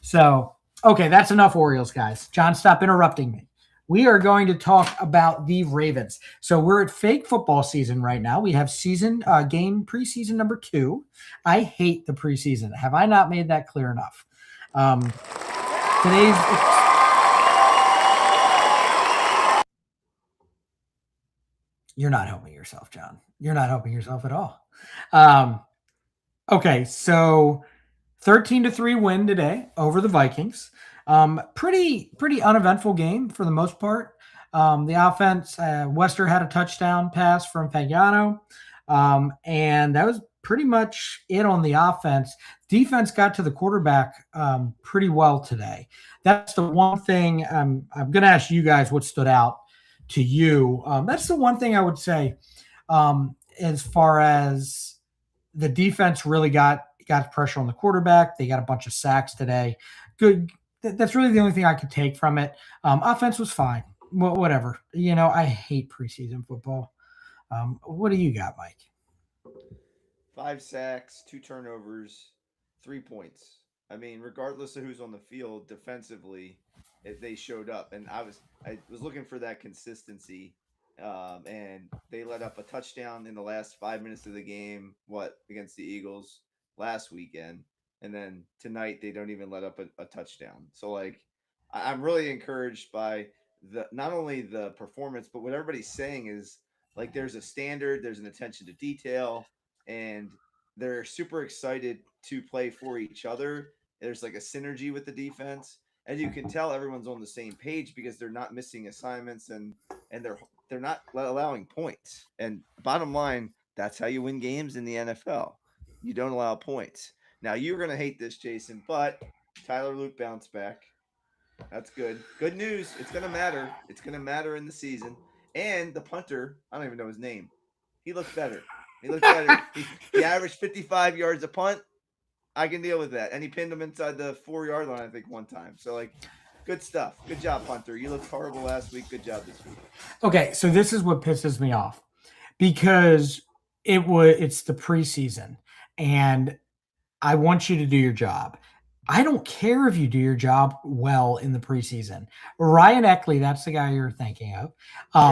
So, okay, that's enough Orioles, guys. John, stop interrupting me. We are going to talk about the Ravens. So we're at fake football season right now. We have game preseason number 2. I hate the preseason. Have I not made that clear enough? You're not helping yourself, John. You're not helping yourself at all. Okay, so 13-3 win today over the Vikings. Pretty uneventful game for the most part. The offense, Wester had a touchdown pass from Fagiano, and that was pretty much it on the offense. Defense got to the quarterback pretty well today. That's the one thing I'm going to ask you guys what stood out to you. That's the one thing I would say as far as the defense really got pressure on the quarterback. They got a bunch of sacks today. Good. That's really the only thing I could take from it. Offense was fine. Whatever. I hate preseason football. What do you got, Mike? 5 sacks, 2 turnovers, 3 points. Regardless of who's on the field defensively, they showed up, and I was looking for that consistency, and they let up a touchdown in the last 5 minutes of the game. Against the Eagles last weekend, and then tonight they don't even let up a touchdown. So like, I'm really encouraged by the not only the performance, but what everybody's saying is like there's a standard, there's an attention to detail, and they're super excited to play for each other. There's like a synergy with the defense, and you can tell everyone's on the same page because they're not missing assignments and they're not allowing points. And bottom line, that's how you win games in the NFL. You don't allow points. Now you're gonna hate this, Jason, but Tyler Luke bounced back. That's good. Good news. It's gonna matter. It's gonna matter in the season. And the punter, I don't even know his name. He looked better. He looked better. He averaged 55 yards a punt. I can deal with that. And he pinned him inside the 4-yard line, I think, one time. So like, good stuff. Good job, punter. You looked horrible last week. Good job this week. Okay, so this is what pisses me off because it's the preseason and I want you to do your job. I don't care if you do your job well in the preseason. Ryan Eckley, that's the guy you're thinking of,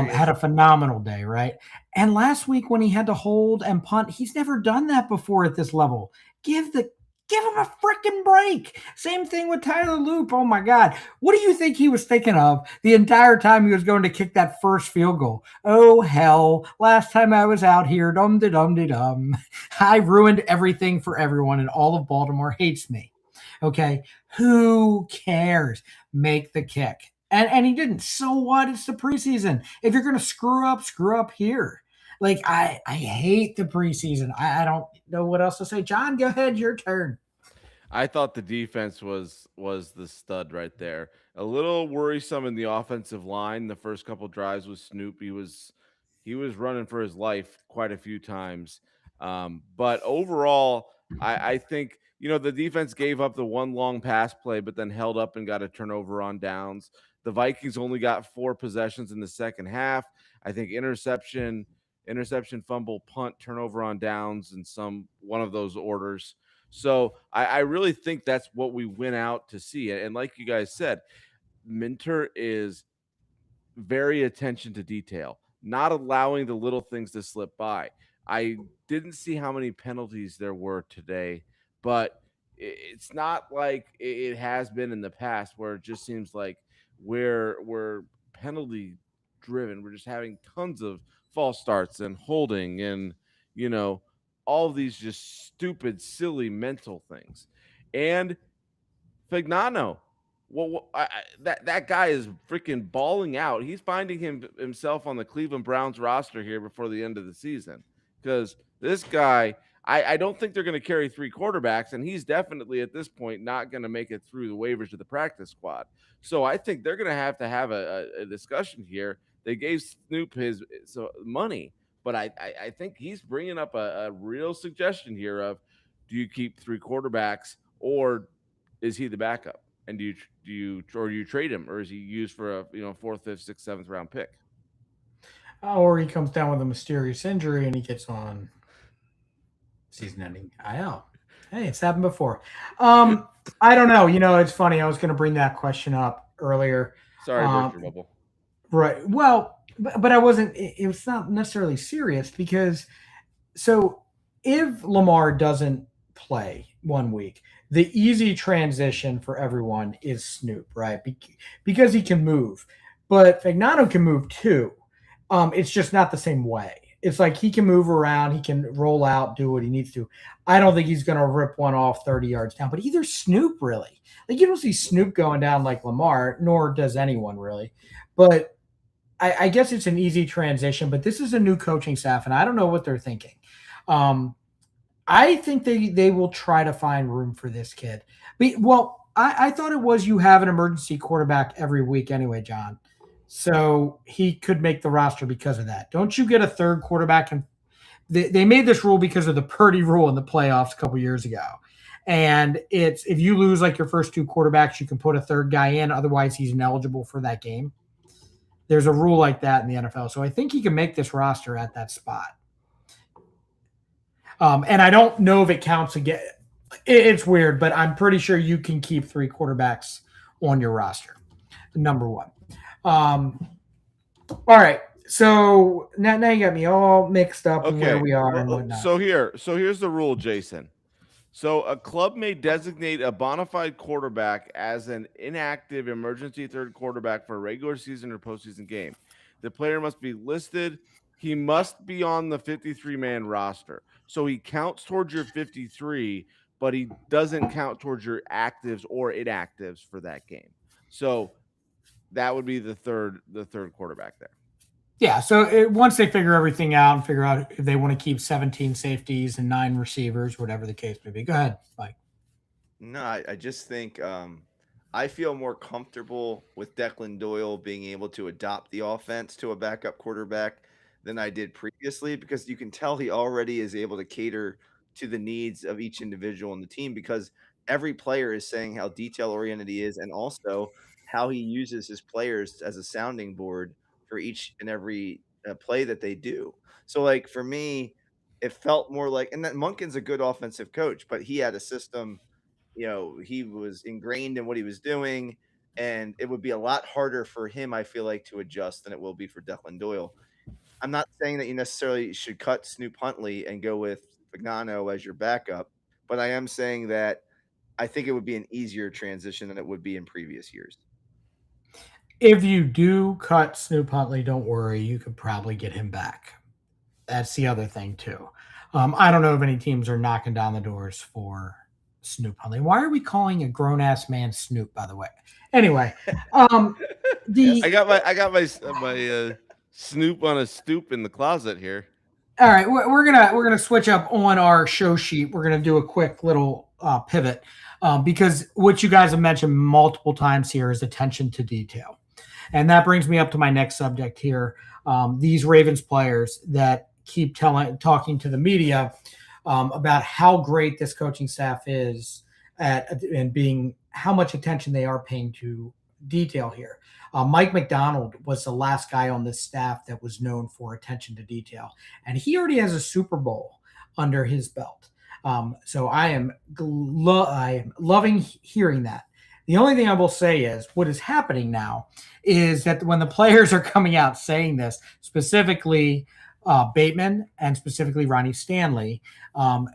had a phenomenal day, right? And last week when he had to hold and punt, he's never done that before at this level. Give him a freaking break. Same thing with Tyler Luke. Oh my God. What do you think he was thinking of the entire time he was going to kick that first field goal? Oh, hell. Last time I was out here, dum-de-dum-de-dum. I ruined everything for everyone and all of Baltimore hates me. Okay, who cares? Make the kick. And he didn't. So what? It's the preseason. If you're going to screw up here. Like, I hate the preseason. I don't know what else to say. John, go ahead. Your turn. I thought the defense was the stud right there. A little worrisome in the offensive line. The first couple drives with Snoop, he was running for his life quite a few times. But overall, I think the defense gave up the one long pass play, but then held up and got a turnover on downs. The Vikings only got 4 possessions in the second half. I think interception, fumble, punt, turnover on downs, and one of those orders. So I really think that's what we went out to see. And like you guys said, Minter is very attention to detail, not allowing the little things to slip by. I didn't see how many penalties there were today, but it's not like it has been in the past where it just seems like we're penalty driven. We're just having tons of false starts and holding and all these just stupid, silly mental things. And Fagnano, that guy is freaking balling out. He's finding himself on the Cleveland Browns roster here before the end of the season because this guy, I don't think they're going to carry 3 quarterbacks, and he's definitely at this point not going to make it through the waivers to the practice squad. So I think they're going to have a discussion here. They gave Snoop his money, but I think he's bringing up a real suggestion here of, do you keep 3 quarterbacks or is he the backup? And do you trade him, or is he used for a 4th, 5th, 6th, 7th round pick? Or he comes down with a mysterious injury and he gets on season-ending IL. Hey, it's happened before. I don't know. It's funny. I was going to bring that question up earlier. Sorry, burst your bubble. Right. Well, but I wasn't. It was not necessarily serious because so if Lamar doesn't play 1 week, the easy transition for everyone is Snoop, right? Because he can move, but Fagnano can move too. It's just not the same way. It's like he can move around, he can roll out, do what he needs to. I don't think he's going to rip one off 30 yards down, but either Snoop really. Like you don't see Snoop going down like Lamar, nor does anyone really. But I guess it's an easy transition, but this is a new coaching staff, and I don't know what they're thinking. I think they will try to find room for this kid. I thought it was you have an emergency quarterback every week anyway, John. So he could make the roster because of that. Don't you get a 3rd quarterback? And they made this rule because of the Purdy rule in the playoffs a couple years ago. And it's if you lose like your first 2 quarterbacks, you can put a 3rd guy in. Otherwise, he's ineligible for that game. There's a rule like that in the NFL. So I think he can make this roster at that spot. And I don't know if it counts again. It's weird, but I'm pretty sure you can keep 3 quarterbacks on your roster. Number 1. All right. So now you got me all mixed up in where Okay. we are Well, and whatnot. so here's the rule, Jason. So a club may designate a bona fide quarterback as an inactive emergency third quarterback for a regular season or postseason game. The player must be listed. He must be on the 53-man roster. So he counts towards your 53, but he doesn't count towards your actives or inactives for that game. So that would be the third quarterback there. Yeah, so once they figure everything out and figure out if they want to keep 17 safeties and 9 receivers, whatever the case may be. Go ahead, Mike. No, I just think I feel more comfortable with Declan Doyle being able to adopt the offense to a backup quarterback than I did previously because you can tell he already is able to cater to the needs of each individual in the team because every player is saying how detail oriented he is and also how he uses his players as a sounding board for each and every play that they do. So, like for me, it felt more like, and that Monken's a good offensive coach, but he had a system, he was ingrained in what he was doing, and it would be a lot harder for him, I feel like, to adjust than it will be for Declan Doyle. I'm not saying that you necessarily should cut Snoop Huntley and go with Fagnano as your backup, but I am saying that I think it would be an easier transition than it would be in previous years. If you do cut Snoop Huntley, don't worry, you could probably get him back. That's the other thing too. I don't know if any teams are knocking down the doors for Snoop Huntley. Why are we calling a grown ass man Snoop? By the way, anyway, the I got my Snoop on a stoop in the closet here. all right, we're gonna switch up on our show sheet. We're gonna do a quick little pivot because what you guys have mentioned multiple times here is attention to detail, and that brings me up to my next subject here. These Ravens players that keep talking to the media about how great this coaching staff is at and being how much attention they are paying to detail here. Mike McDonald was the last guy on this staff that was known for attention to detail, and he already has a Super Bowl under his belt. So I am loving hearing that. The only thing I will say is what is happening now is that when the players are coming out saying this, specifically Bateman and specifically Ronnie Stanley,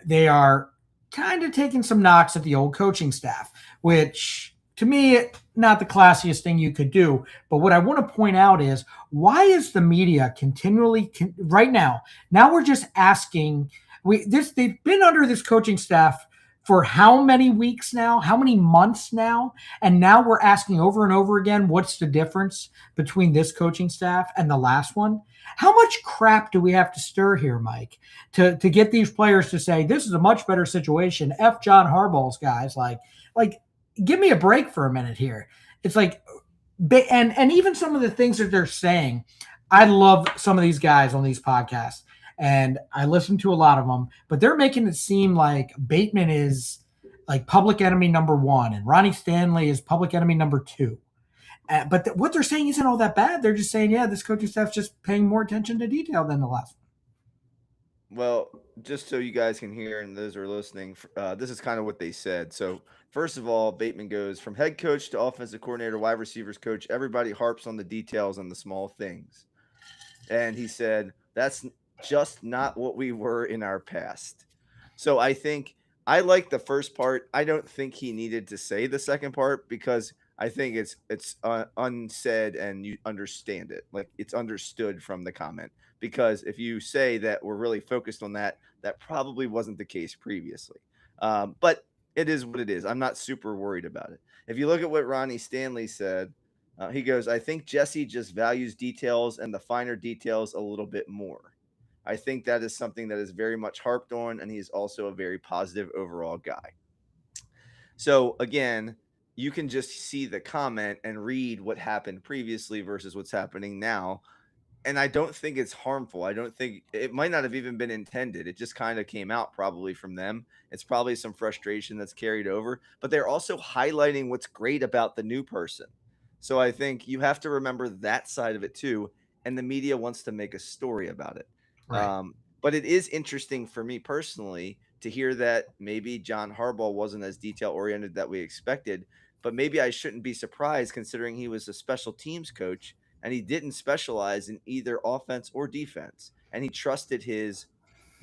they are kind of taking some knocks at the old coaching staff, which to me, not the classiest thing you could do. But what I want to point out is why is the media continually right now? Now we're just asking. They've been under this coaching staff for how many weeks now? How many months now? And now we're asking over and over again, what's the difference between this coaching staff and the last one? How much crap do we have to stir here, Mike, to get these players to say this is a much better situation? F John Harbaugh's guys, like give me a break for a minute here. It's like, and even some of the things that they're saying, I love some of these guys on these podcasts, and I listen to a lot of them, but they're making it seem like Bateman is like public enemy number one, and Ronnie Stanley is public enemy number two. But what they're saying isn't all that bad. They're just saying, yeah, this coaching staff's just paying more attention to detail than the last one. Well, just so you guys can hear and those are listening, this is kind of what they said. So, first of all, Bateman goes from head coach to offensive coordinator, wide receivers coach. Everybody harps on the details and the small things. And he said, that's just not what we were in our past. So, I think I like the first part. I don't think he needed to say the second part because I think it's unsaid and you understand it. Like it's understood from the comment because if you say that we're really focused on that, that probably wasn't the case previously. But it is what it is. I'm not super worried about it. If you look at what Ronnie Stanley said, he goes, I think Jesse just values details and the finer details a little bit more. I think that is something that is very much harped on, and he's also a very positive overall guy. So, again, you can just see the comment and read what happened previously versus what's happening now, and I don't think it's harmful. I don't think it might not have even been intended. It just kind of came out probably from them. It's probably some frustration that's carried over, but they're also highlighting what's great about the new person. So I think you have to remember that side of it too. And the media wants to make a story about it. Right. But it is interesting for me personally to hear that maybe John Harbaugh wasn't as detail oriented that we expected, but maybe I shouldn't be surprised considering he was a special teams coach and he didn't specialize in either offense or defense, and he trusted his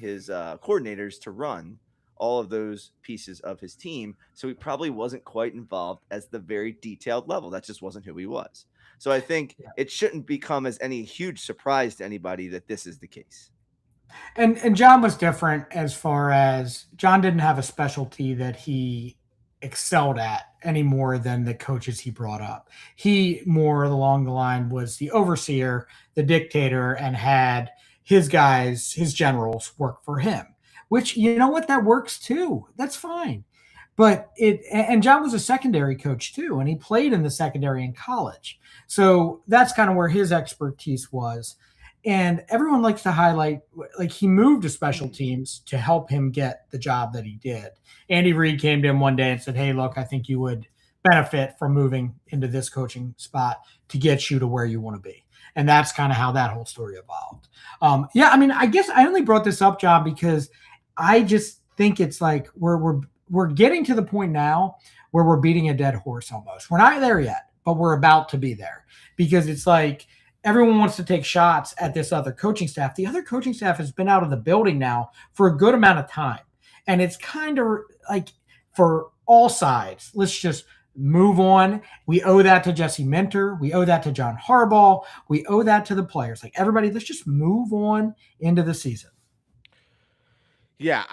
coordinators to run all of those pieces of his team. So he probably wasn't quite involved as the very detailed level. That just wasn't who he was. So I think it shouldn't become as any huge surprise to anybody that this is the case. And John was different as far as John didn't have a specialty that he excelled at any more than the coaches he brought up. He more along the line was the overseer, the dictator, and had his guys, his generals work for him, which, you know what, that works too. That's fine. But and John was a secondary coach too, and he played in the secondary in college. So that's kind of where his expertise was. And everyone likes to highlight, like, he moved to special teams to help him get the job that he did. Andy Reid came to him one day and said, "Hey, look, I think you would benefit from moving into this coaching spot to get you to where you want to be." And that's kind of how that whole story evolved. Yeah, I mean, I guess I only brought this up, John, because I just think it's like we're getting to the point now where we're beating a dead horse almost. We're not there yet, but we're about to be there, because it's like everyone wants to take shots at this other coaching staff. The other coaching staff has been out of the building now for a good amount of time. And it's kind of like, for all sides, let's just move on. We owe that to Jesse Minter. We owe that to John Harbaugh. We owe that to the players. Like, everybody, let's just move on into the season. Yeah,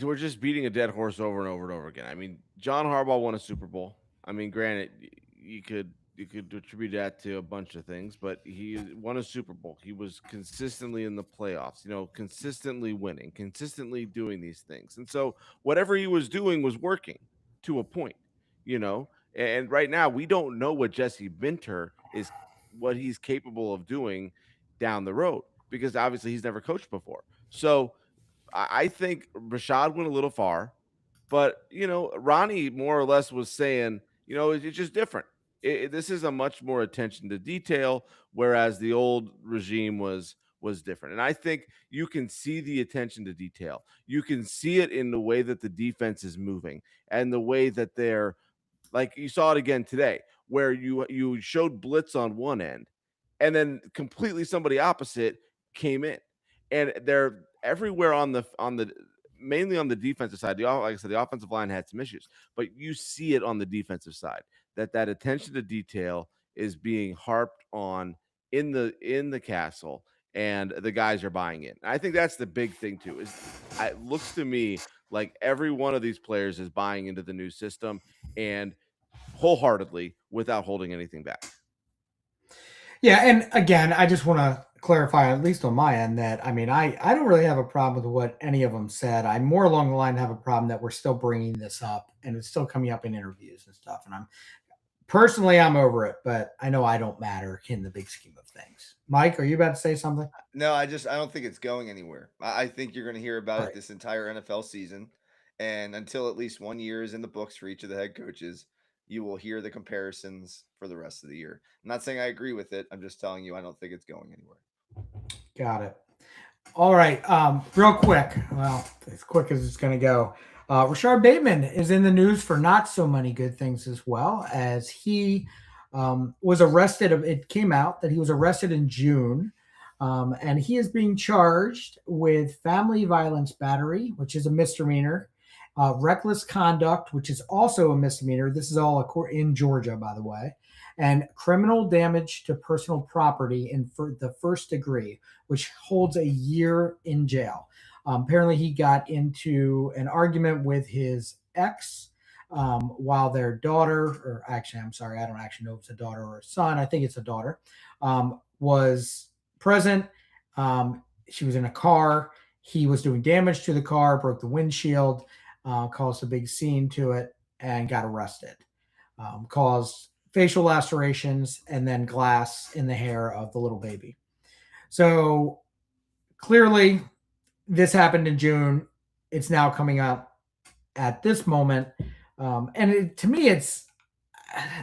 we're just beating a dead horse over and over and over again. I mean, John Harbaugh won a Super Bowl. I mean, granted, you could attribute that to a bunch of things, but he won a Super Bowl. He was consistently in the playoffs, consistently winning, consistently doing these things. And so whatever he was doing was working to a point, and right now we don't know what Jesse Minter is, what he's capable of doing down the road, because obviously he's never coached before. So I think Rashad went a little far, but Ronnie more or less was saying, it's just different. This is a much more attention to detail, whereas the old regime was different. And I think you can see the attention to detail. You can see it in the way that the defense is moving and the way that they're, like, you saw it again today, where you showed blitz on one end and then completely somebody opposite came in, and they're everywhere on the mainly on the defensive side. Like I said, the offensive line had some issues, but you see it on the defensive side that attention to detail is being harped on in the castle, and the guys are buying in. I think that's the big thing too. It looks to me like every one of these players is buying into the new system, and wholeheartedly, without holding anything back. Yeah, and again, I just want to clarify, at least on my end, that I mean, I don't really have a problem with what any of them said. I more along the line have a problem that we're still bringing this up and it's still coming up in interviews and stuff. And I'm over it, but I know I don't matter in the big scheme of things. Mike, are you about to say something? No, I don't think it's going anywhere. I think you're going to hear about it this entire NFL season, and until at least 1 year is in the books for each of the head coaches, you will hear the comparisons for the rest of the year. I'm not saying I agree with it. I'm just telling you I don't think it's going anywhere. Got it. All right. Real quick. Well, as quick as it's going to go. Rashard Bateman is in the news for not so many good things as well, as he was arrested. It came out that he was arrested in June, and he is being charged with family violence battery, which is a misdemeanor, reckless conduct, which is also a misdemeanor. This is all in Georgia, by the way, and criminal damage to personal property in the first degree, which holds a year in jail. Apparently, he got into an argument with his ex while their daughter, or actually, I'm sorry, I don't actually know if it's a daughter or a son. I think it's a daughter, was present. She was in a car. He was doing damage to the car, broke the windshield, caused a big scene to it, and got arrested. Caused facial lacerations and then glass in the hair of the little baby. So clearly, this happened in June. It's now coming up at this moment. To me, it's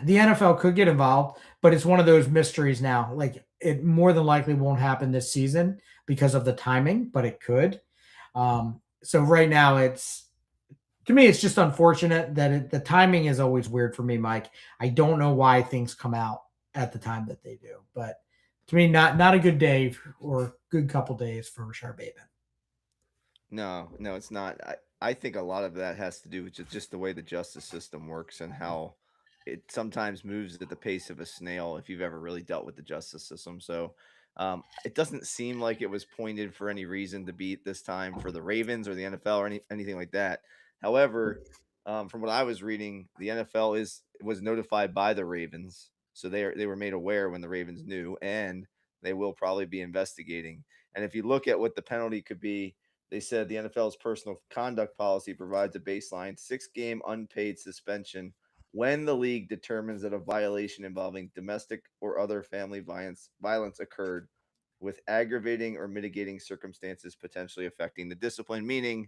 the NFL could get involved, but it's one of those mysteries now. Like, it more than likely won't happen this season because of the timing, but it could. So right now, to me, it's just unfortunate that the timing is always weird for me, Mike. I don't know why things come out at the time that they do. But to me, not a good day or good couple days for Rashard Bateman. No, it's not. I think a lot of that has to do with just the way the justice system works and how it sometimes moves at the pace of a snail if you've ever really dealt with the justice system. So it doesn't seem like it was pointed for any reason to beat this time for the Ravens or the NFL or anything like that. However, from what I was reading, the NFL was notified by the Ravens, so they were made aware when the Ravens knew, and they will probably be investigating. And if you look at what the penalty could be, they said the NFL's personal conduct policy provides a baseline 6-game unpaid suspension when the league determines that a violation involving domestic or other family violence occurred with aggravating or mitigating circumstances potentially affecting the discipline, meaning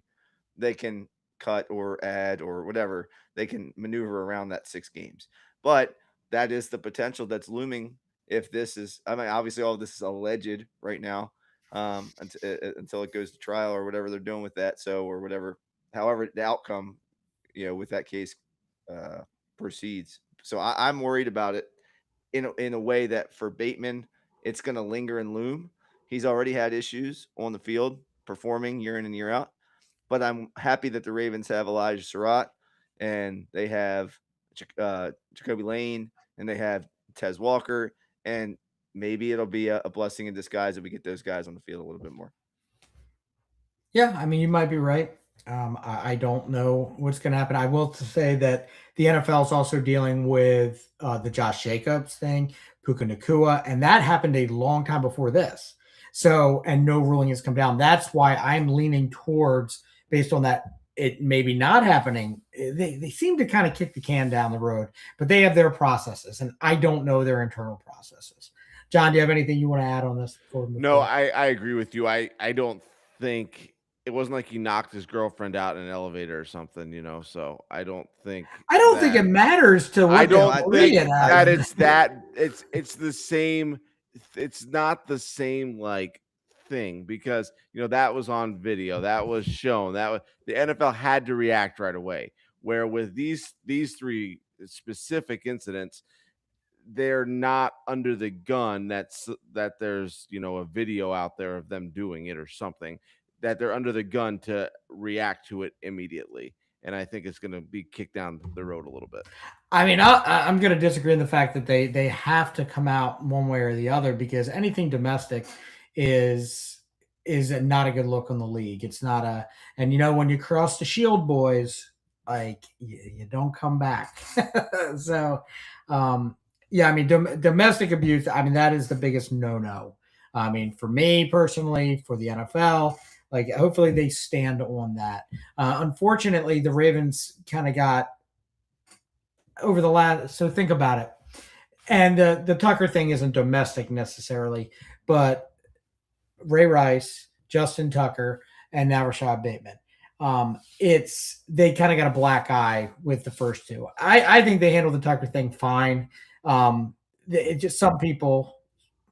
they can cut or add or whatever. They can maneuver around that 6 games. But that is the potential that's looming if this is, I mean, obviously all of this is alleged right now, until it goes to trial or whatever they're doing with that. So, or whatever, however the outcome, with that case proceeds. So I'm worried about it in a way that for Bateman, it's going to linger and loom. He's already had issues on the field performing year in and year out. But I'm happy that the Ravens have Elijah Surratt and they have Jacoby Lane and they have Tez Walker. And maybe it'll be a blessing in disguise if we get those guys on the field a little bit more. Yeah, I mean, you might be right. I don't know what's going to happen. I will say that the NFL is also dealing with the Josh Jacobs thing, Puka Nacua, and that happened a long time before this. So, and no ruling has come down. That's why I'm leaning towards, based on that, it maybe not happening. They seem to kind of kick the can down the road, but they have their processes, and I don't know their internal processes. John, do you have anything you want to add on this? No, I agree with you. I don't think it wasn't like he knocked his girlfriend out in an elevator or something, so I don't think it matters to what I don't think that it's the same. It's not the same like thing because that was on video, that was shown, that was the NFL had to react right away. Where with these 3 specific incidents, they're not under the gun that there's a video out there of them doing it or something, that they're under the gun to react to it immediately. And I think it's going to be kicked down the road a little bit. I mean, I'm going to disagree in the fact that they have to come out one way or the other, because anything domestic is not a good look on the league. It's not and when you cross the shield, boys, like you don't come back. So, yeah, I mean, domestic abuse, I mean, that is the biggest no-no. I mean, for me personally, for the NFL, like, hopefully they stand on that. Unfortunately, the Ravens kind of got over the last, so think about it. And the Tucker thing isn't domestic necessarily, but Ray Rice, Justin Tucker, and now Rashard Bateman. They kind of got a black eye with the first 2. I think they handled the Tucker thing fine. It just, some people,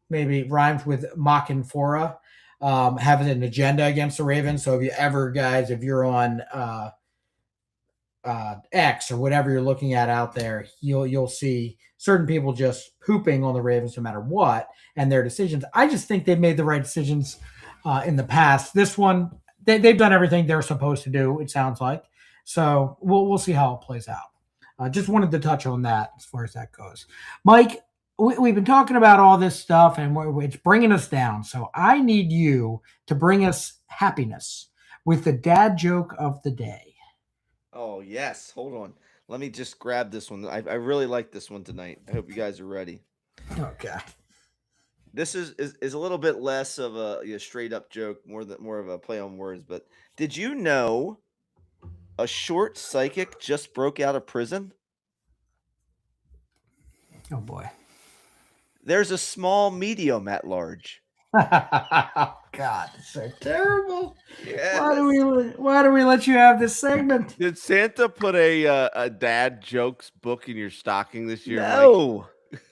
maybe rhymes with Makinfora, have an agenda against the Ravens. So if you're on X or whatever you're looking at out there, you'll see certain people just pooping on the Ravens no matter what and their decisions. I just think they've made the right decisions in the past. This one, they've done everything they're supposed to do, it sounds like. So we'll see how it plays out. Just wanted to touch on that as far as that goes. Mike, we've been talking about all this stuff, and it's bringing us down. So I need you to bring us happiness with the dad joke of the day. Oh, yes. Hold on. Let me just grab this one. I really like this one tonight. I hope you guys are ready. Okay. This is a little bit less of a straight up joke, more of a play on words. But did you know a short psychic just broke out of prison? Oh boy. There's a small medium at large. God, it's so terrible. Yes. Why do we let you have this segment? Did Santa put a dad jokes book in your stocking this year? No.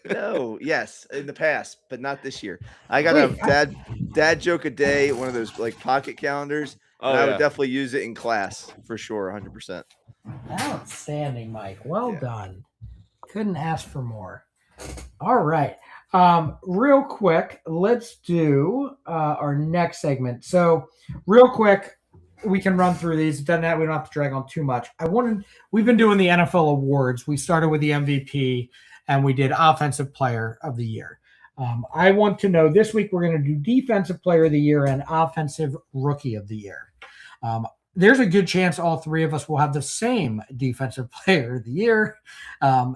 No. Yes, in the past, but not this year. I got a dad joke a day, one of those like pocket calendars. And I would definitely use it in class for sure, 100%. Outstanding, Mike. Well done. Couldn't ask for more. All right. Real quick, let's do our next segment. So, real quick, we can run through these. Done that, we don't have to drag on too much. We've been doing the NFL awards. We started with the MVP, and we did Offensive Player of the Year. I want to know this week we're going to do Defensive Player of the Year and Offensive Rookie of the Year. There's a good chance all three of us will have the same Defensive Player of the Year.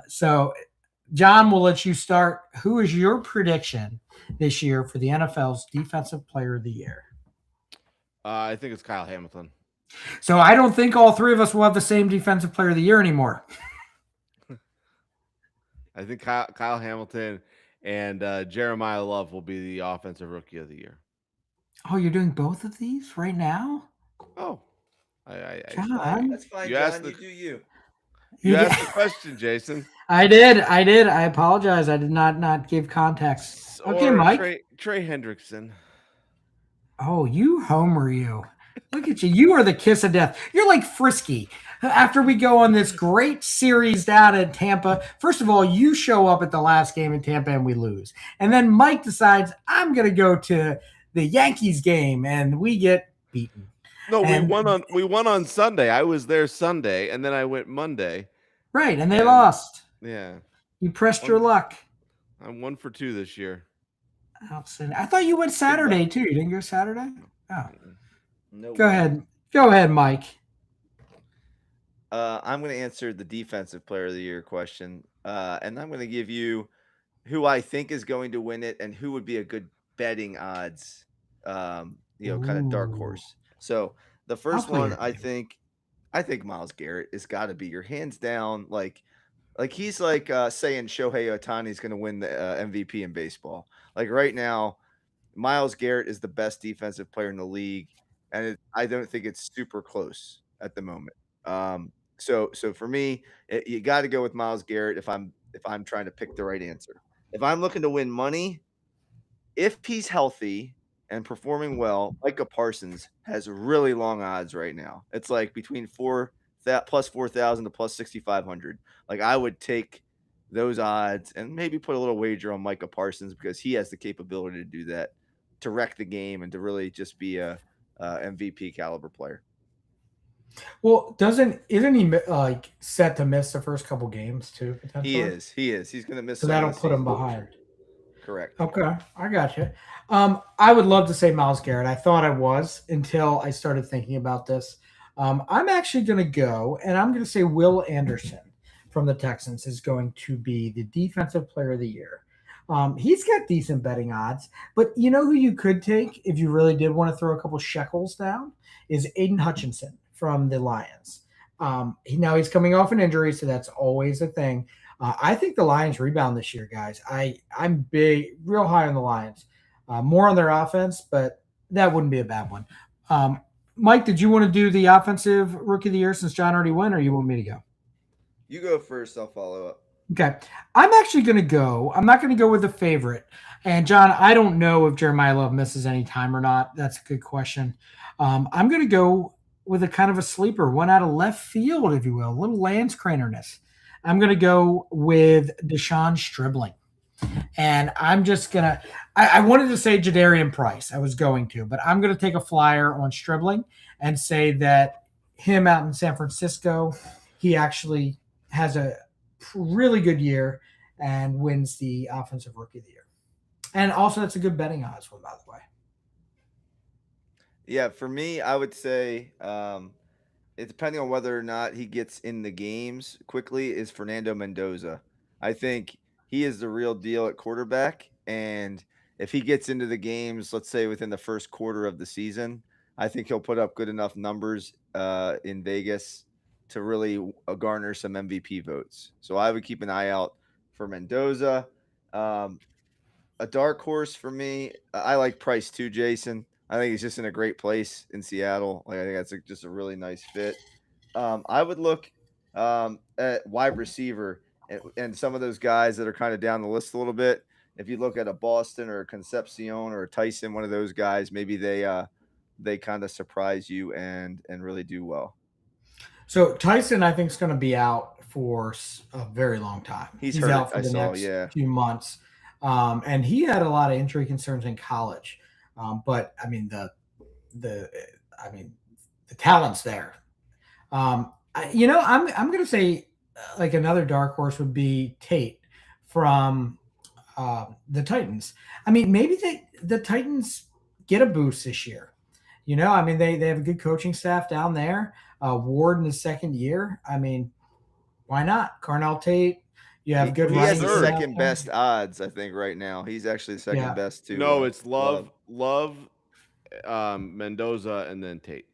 So John, we'll let you start. Who is your prediction this year for the NFL's Defensive Player of the Year? I think it's Kyle Hamilton. So I don't think all three of us will have the same Defensive Player of the Year anymore. I think Kyle Hamilton and Jeremiah Love will be the Offensive Rookie of the Year. Oh, you're doing both of these right now? Oh, John, That's fine, You John. asked You the- do you. you asked the question, Jason. I did. I apologize. I did not give context. Okay, Or Mike. Trey Hendrickson. Oh, you homer you. Look at you. You are the kiss of death. You're like Frisky. After we go on this great series down in Tampa, first of all, you show up at the last game in Tampa and we lose. And then Mike decides, I'm going to go to the Yankees game and we get beaten. No, And- we won on Sunday. I was there Sunday, and then I went Monday. Right. And they And- lost. Yeah, You pressed your luck. I'm 1 for 2 this year. Outstanding. I thought you went Saturday too. You didn't go Saturday? Oh. No. Go way. ahead. Go ahead, Mike. I'm going to answer the Defensive Player of the Year question, and I'm going to give you who I think is going to win it and who would be a good betting odds, kind of dark Ooh. horse. So the I'll first play one, your I game. think Myles Garrett has got to be your hands down. Like he's like saying Shohei Ohtani is going to win the MVP in baseball. Like right now, Myles Garrett is the best defensive player in the league, and I don't think it's super close at the moment. So for me, you got to go with Myles Garrett if I'm trying to pick the right answer. If I'm looking to win money, if he's healthy and performing well, Micah Parsons has really long odds right now. It's like between plus 4,000 to plus 6,500. Like I would take those odds and maybe put a little wager on Micah Parsons because he has the capability to do that, to wreck the game and to really just be a MVP caliber player. Well, isn't he like set to miss the first couple games too? Potentially? He is. He's going to miss. So some of that'll the put him season. behind. Correct. Okay, I got you. I would love to say Myles Garrett. I thought I was until I started thinking about this. I'm actually going to go, and I'm going to say Will Anderson from the Texans is going to be the Defensive Player of the Year. He's got decent betting odds, but you know who you could take if you really did want to throw a couple shekels down is Aiden Hutchinson from the Lions. Now he's coming off an injury, so that's always a thing. I think the Lions rebound this year, guys. I'm real high on the Lions. More on their offense, but that wouldn't be a bad one. Mike, did you want to do the Offensive Rookie of the Year since John already went, or you want me to go? You go first. I'll follow up. Okay. I'm actually going to go. I'm not going to go with the favorite. And John, I don't know if Jeremiah Love misses any time or not. That's a good question. I'm going to go with a kind of a sleeper, one out of left field, if you will, a little Lance Cranerness. I'm going to go with Deshaun Stribling. And I'm just going to – I wanted to say Jadarian Price. I was going to. But I'm going to take a flyer on Stribling and say that him out in San Francisco, he actually has a really good year and wins the Offensive Rookie of the Year. And also that's a good betting odds one, by the way. Yeah, for me, I would say it depending on whether or not he gets in the games quickly is Fernando Mendoza. I think he is the real deal at quarterback, and if he gets into the games, let's say within the first quarter of the season, I think he'll put up good enough numbers in Vegas to really garner some MVP votes. So I would keep an eye out for Mendoza. A dark horse for me, I like Price too, Jason. I think he's just in a great place in Seattle. Like I think that's just a really nice fit. I would look at wide receiver and some of those guys that are kind of down the list a little bit. If you look at a Boston or a Concepcion or a Tyson, one of those guys, maybe they kind of surprise you and really do well. So Tyson, I think, is going to be out for a very long time. He's hurt, out for I the saw, next yeah. few months, and he had a lot of injury concerns in college. But I mean the talent's there. I'm going to say like another dark horse would be Tate from the Titans. I mean, maybe the Titans get a boost this year. I mean, they have a good coaching staff down there. Ward in his second year. I mean, why not? Carnell Tate. You have good He has running. the third. second best odds, I think, right now. He's actually the second Yeah. best to. No, it's Love, Mendoza, and then Tate.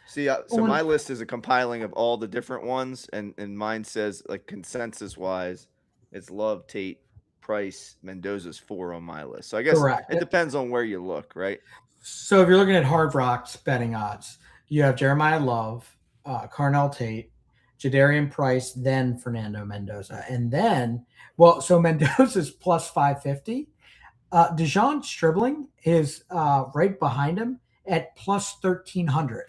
See, so my list is a compiling of all the different ones, and mine says like consensus wise, it's Love, Tate, Price, Mendoza's 4 on my list. So I guess Correct. it depends on where you look, right? So if you're looking at Hard Rock's betting odds, you have Jeremiah Love, Carnell Tate, Jadarian Price, then Fernando Mendoza, and then so Mendoza's plus 550. Dejon Stribling is right behind him at plus 1,300.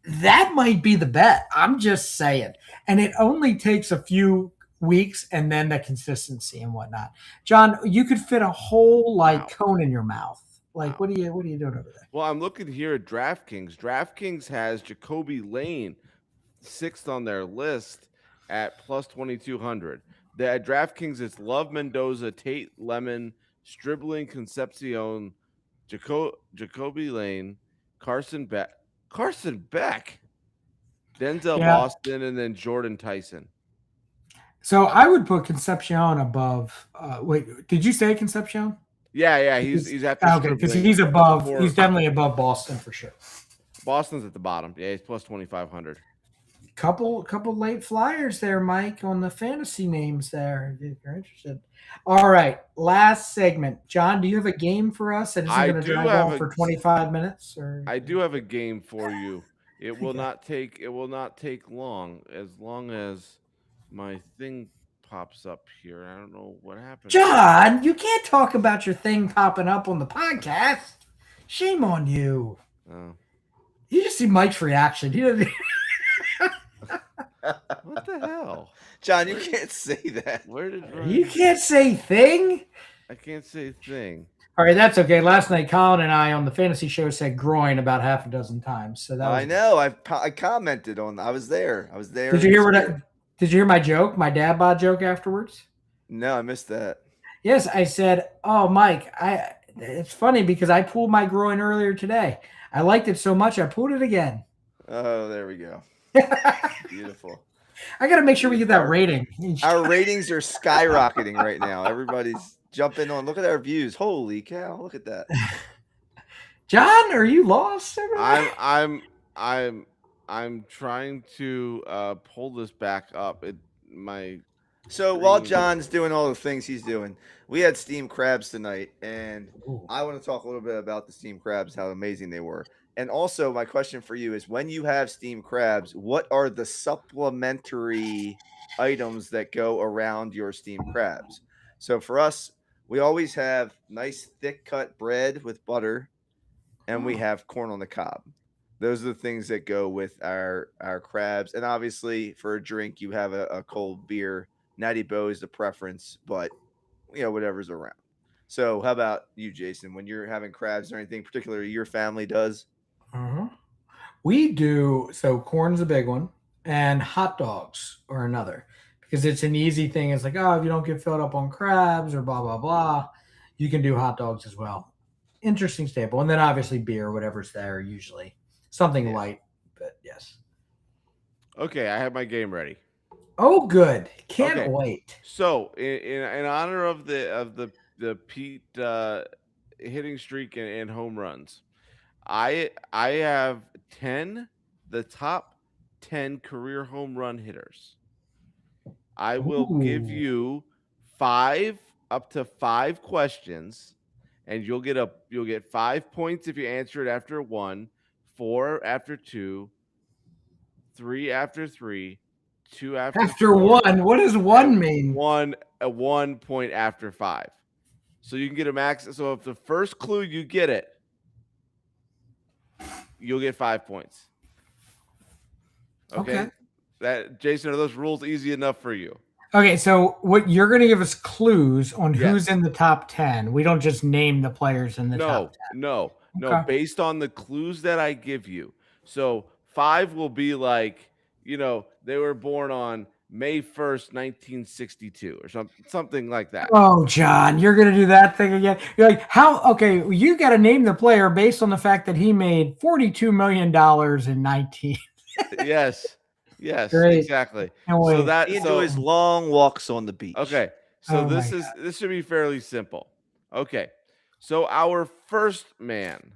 That might be the bet. I'm just saying. And it only takes a few weeks and then the consistency and whatnot. John, you could fit a whole cone in your mouth. Like, what are you doing over there? Well, I'm looking here at DraftKings. DraftKings has Jacoby Lane 6th on their list at plus 2,200. At DraftKings, it's Love, Mendoza, Tate, Lemon, Stribling, Concepcion, Jacoby Lane, Carson Beck, Denzel Boston, and then Jordan Tyson. So I would put Concepcion above. Wait, did you say Concepcion? Yeah, he's after. Okay, because he's above. He's definitely above Boston for sure. Boston's at the bottom. Yeah, he's plus 2,500. Couple late flyers there, Mike, on the fantasy names there. If you're interested. All right, last segment. John, do you have a game for us that isn't going to drag on for 25 minutes? Or I do have a game for you. It will not take long as my thing pops up here. I don't know what happened. John, you can't talk about your thing popping up on the podcast. Shame on you. Oh. You just see Mike's reaction. He doesn't. What the hell? John, you can't say that. Where did you can't say thing? I can't say thing. All right, that's okay. Last night, Colin and I on the fantasy show said groin about half a dozen times. So that I know. I commented on. I was there. Did you hear Did you hear my joke? My dad bod joke afterwards? No, I missed that. Yes, I said, "Oh, Mike, it's funny because I pulled my groin earlier today. I liked it so much I pulled it again." Oh, there we go. Beautiful. I got to make sure we get that rating. Our ratings are skyrocketing right now. Everybody's jumping on. Look at our views. Holy cow! Look at that. John, are you lost? I'm trying to pull this back up. So while John's doing all the things he's doing, we had steamed crabs tonight, and I want to talk a little bit about the steamed crabs, how amazing they were. And also, my question for you is, when you have steamed crabs, what are the supplementary items that go around your steamed crabs? So for us, we always have nice thick cut bread with butter, and we have corn on the cob. Those are the things that go with our crabs. And obviously, for a drink, you have a cold beer. Natty Boh is the preference, but whatever's around. So how about you, Jason? When you're having crabs or anything particularly your family does? We do. So corn's a big one, and hot dogs are another, because it's an easy thing. It's like, oh, if you don't get filled up on crabs or blah, blah, blah, you can do hot dogs as well. Interesting staple. And then obviously beer, whatever's there, usually something light, but yes. Okay, I have my game ready. Oh, good. Can't wait. So in honor of the Pete hitting streak and home runs, I have the top 10 career home run hitters. I will give you up to 5 questions, and you'll get 5 points if you answer it after 1, 4 after 2, 3 after 3, 2 after 1. What does 1 mean? 1 point after 5. So you can get a max. So if the first clue you get it, you'll get 5 points. Okay. Jason, are those rules easy enough for you? Okay, so what you're going to give us clues on who's Yes. in the top 10. We don't just name the players in the top 10. No. Okay. Based on the clues that I give you. So 5 will be like, they were born on May 1st, 1962 or something like that. Oh, John, you're going to do that thing again. You're like, how? Okay, you got to name the player based on the fact that he made $42 million in 19. Yes, Great. exactly. Can't So wait. He enjoys long walks on the beach. okay. So Oh my this should be fairly simple. Okay. So our first man,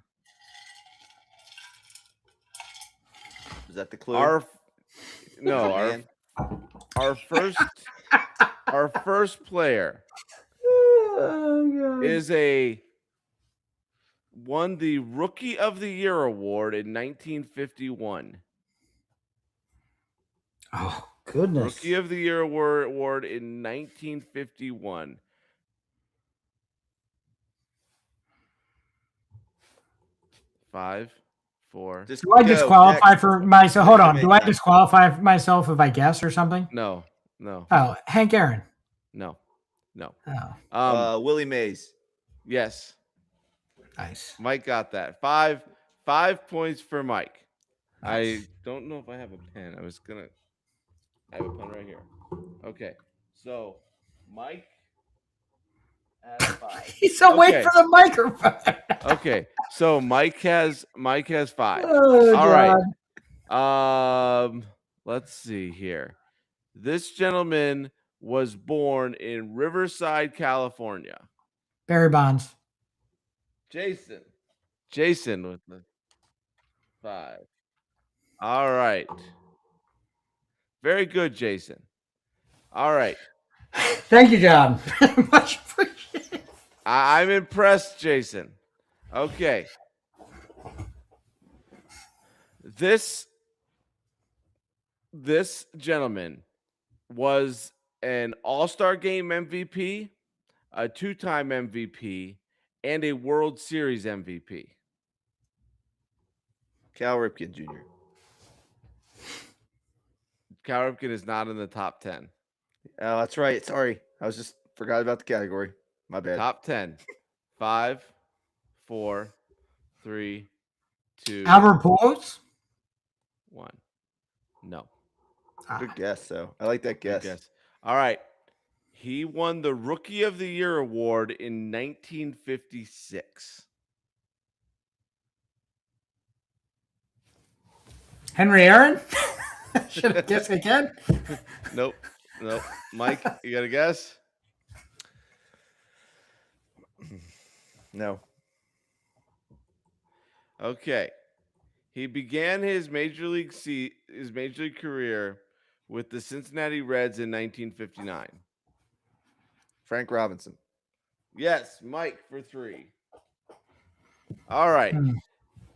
Is that the clue? our Man. our first player Oh, God. won the Rookie of the Year award in 1951. Oh, goodness. Rookie of the Year award in 1951. Five, four. Just Do I go, disqualify next. for myself? Hold on. Make Do I time. disqualify myself if I guess or something? No. Oh, Hank Aaron. No. Oh, Willie Mays. Yes, nice. Mike got that. 5 points for Mike. Nice. I don't know if I have a pen. I have a pen right here. Okay, so Mike has 5. He's so wait Okay. for the microphone. Okay, so Mike has 5. Oh, All right. God. Let's see here. This gentleman was born in Riverside, California. Barry Bonds. Jason with the 5. All right. Very good, Jason. All right. Thank you, John. Much appreciated. I'm impressed, Jason. Okay. This gentleman was an All-Star Game MVP, a 2-time MVP, and a World Series MVP. Cal Ripken Jr. Cal Ripken is not in the top 10. Oh, that's right. Sorry. I was just forgot about the category. My bad. Top 10. 5, 4, 3, 2, Albert Pujols. 1. No. Good guess, though. I like that Good guess. guess. All right. He won the Rookie of the Year award in 1956. Henry Aaron. Should I guess again? Nope. Mike, you got a guess? No. Okay. He began his major league career with the Cincinnati Reds in 1959. Frank Robinson. Yes, Mike for 3. All right.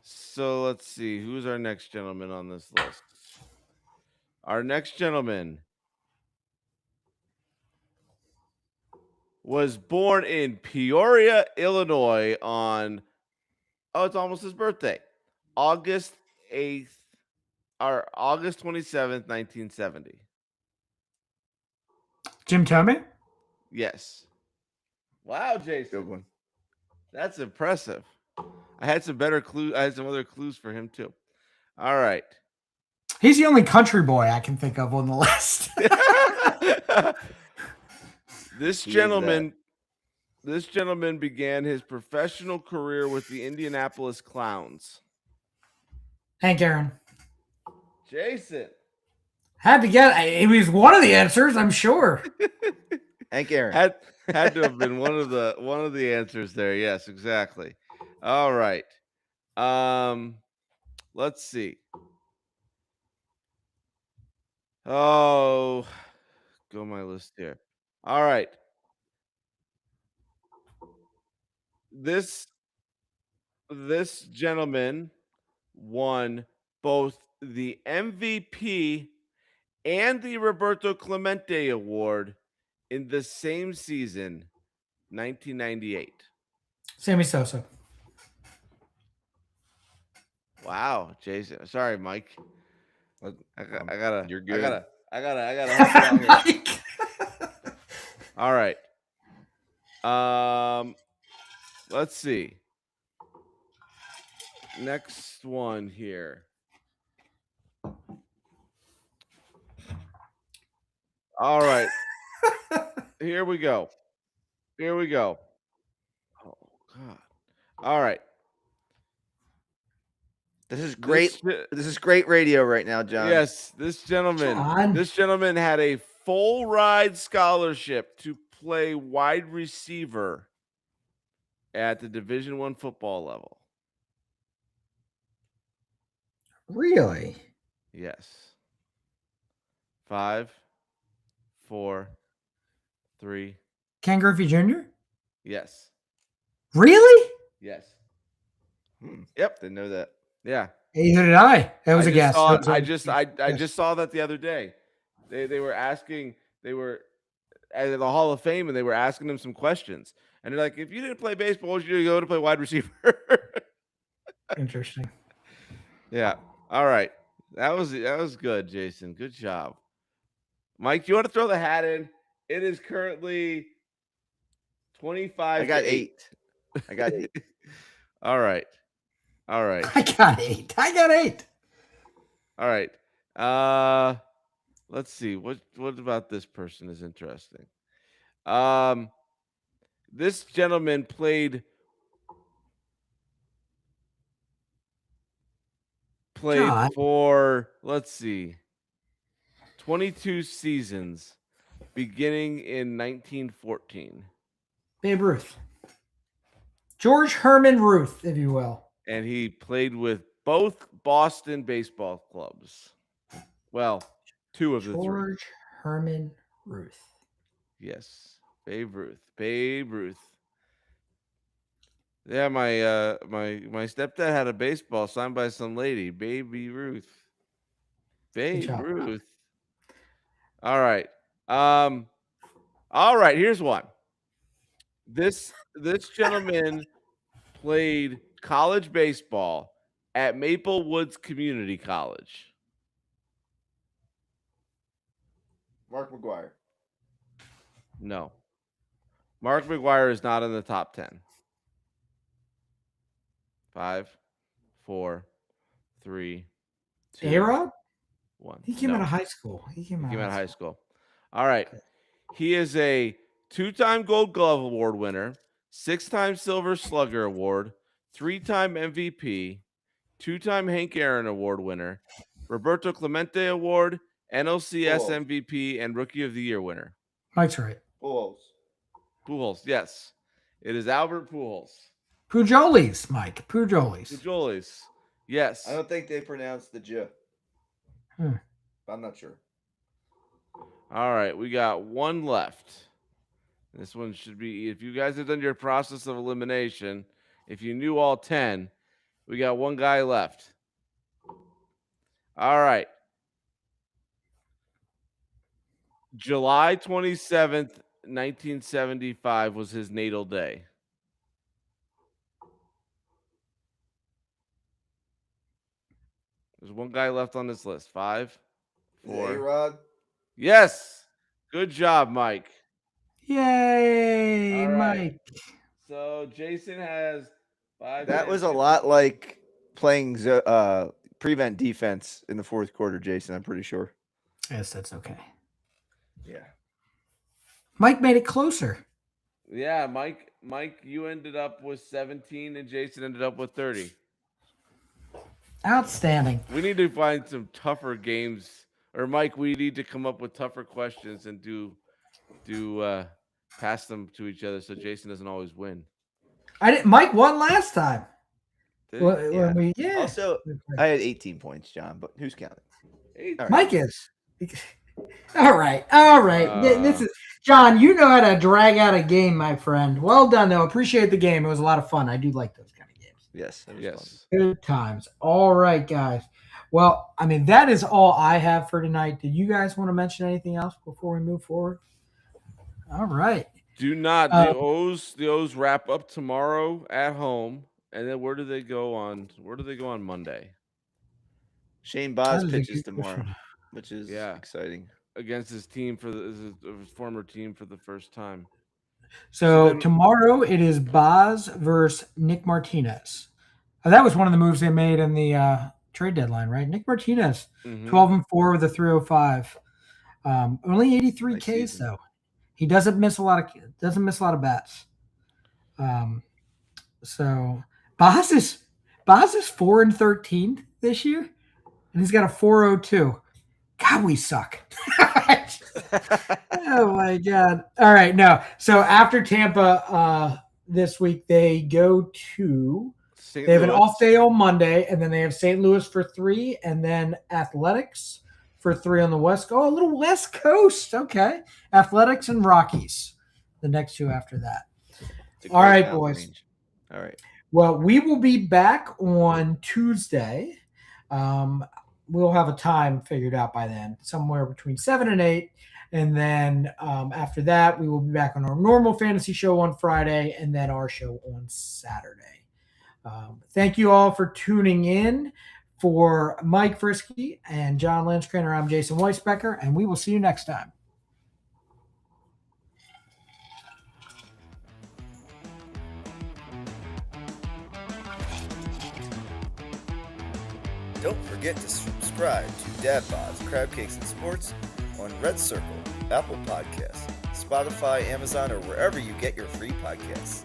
So let's see. Who's our next gentleman on this list? Our next gentleman was born in Peoria, Illinois on, it's almost his birthday, August 27th, 1970. Jim Thome. Yes. Wow, Jason. Good one. That's impressive. I had some other clues for him too. All right. He's the only country boy I can think of on the list. This gentleman began his professional career with the Indianapolis Clowns. Hank Aaron. Jason. Had to get. It was one of the answers, I'm sure. Hank Aaron. Had to have been one of the answers there. Yes, exactly. All right. Let's see. Oh, go my list here. All right. This gentleman won both the MVP and the Roberto Clemente Award in the same season, 1998. Sammy Sosa. Wow, Jason. Sorry, Mike. I gotta. You're good. I gotta help you out here. Mike. All right. Let's see. Next one here. All right. Here we go. Oh God. All right. This is great. This is great radio right now, John. Yes, this gentleman had a full ride scholarship to play wide receiver at the Division I football level. Really? Yes. 5, 4, 3. Ken Griffey Jr.? Yes. Really? Yes. Yep. Didn't know that. Yeah. Either did I. That was a guess. I just saw that the other day. They were asking, they were at the Hall of Fame, and they were asking him some questions. And they're like, if you didn't play baseball, would you go to play wide receiver? Interesting. Yeah. All right. That was good, Jason. Good job. Mike, do you want to throw the hat in? It is currently 25. I got 8. I got 8. All right. I got 8. All right. Let's see. What about this person is interesting? This gentleman played God. for, let's see, 22 seasons beginning in 1914. Babe Ruth. George Herman Ruth, if you will. And he played with both Boston baseball clubs. Well, 2 of the 3. George Herman Ruth. Yes. Babe Ruth. Yeah, my stepdad had a baseball signed by some lady, Baby Ruth. Babe Ruth. All right. All right, here's one. This gentleman played college baseball at Maple Woods Community College. Mark McGuire. No. Mark McGuire is not in the top 10. 5, 4, 3, 2. A-Rod? 1. He came out of high school. He came out of high school. All right. He is a 2-time Gold Glove Award winner, 6-time Silver Slugger Award, 3-time MVP, 2-time Hank Aaron Award winner, Roberto Clemente Award, NLCS MVP, and Rookie of the Year winner. Mike's right. Pujols, yes. It is Albert Pujols. Pujolis, Mike. Pujolis. Yes. I don't think they pronounce the J. I'm not sure. All right, we got one left. This one should be, if you guys have done your process of elimination, if you knew all 10, we got one guy left. All right. July 27th, 1975 was his natal day. There's one guy left on this list. 5, 4. A-Rod? Yes. Good job, Mike. Yay, All right. Mike. So Jason has 5. That was a lot like playing prevent defense in the fourth quarter, Jason. I'm pretty sure. Yes, that's okay. Yeah. Mike made it closer. Yeah, Mike, you ended up with 17 and Jason ended up with 30. Outstanding. We need to find some tougher games. Or Mike, we need to come up with tougher questions and do pass them to each other so Jason doesn't always win. Mike won last time. Yeah. Also, I had 18 points, John, but who's counting? Right. Mike is. All right. This is John. You know how to drag out a game, my friend. Well done, though. Appreciate the game. It was a lot of fun. I do like those kind of games. Yes. Yes. Good times. All right, guys. Well, I mean, that is all I have for tonight. Did you guys want to mention anything else before we move forward? All right. Do not. The O's wrap up tomorrow at home, and then where do they go on Monday? Shane Boz That is a pitches good tomorrow, question. which is Yeah. exciting. Against his team his former team for the first time. So then- tomorrow it is Boz versus Nick Martinez. That was one of the moves they made in the trade deadline, right? Nick Martinez, Mhm. 12-4 with a 305. Only 83 Nice Ks season. though. He doesn't miss a lot of bats. So Boz is 4-13 this year, and he's got a 402. God, we suck. Oh my God. All right. No. So after Tampa this week, they go to St. they have an Louis. off day on Monday, and then they have St. Louis for 3, and then Athletics for 3 on the West. Oh, a little West Coast. Okay. Athletics and Rockies, the next 2 after that. It's a All great right, mountain boys. range. All right. Well, we will be back on Tuesday. We'll have a time figured out by then, somewhere between 7 and 8. And then after that, we will be back on our normal fantasy show on Friday, and then our show on Saturday. Thank you all for tuning in. For Mike Frisky and John Landscraner, I'm Jason Weisbecker, and we will see you next time. Don't forget to subscribe to Dad Bods, Crab Cakes, and Sports on Red Circle, Apple Podcasts, Spotify, Amazon, or wherever you get your free podcasts.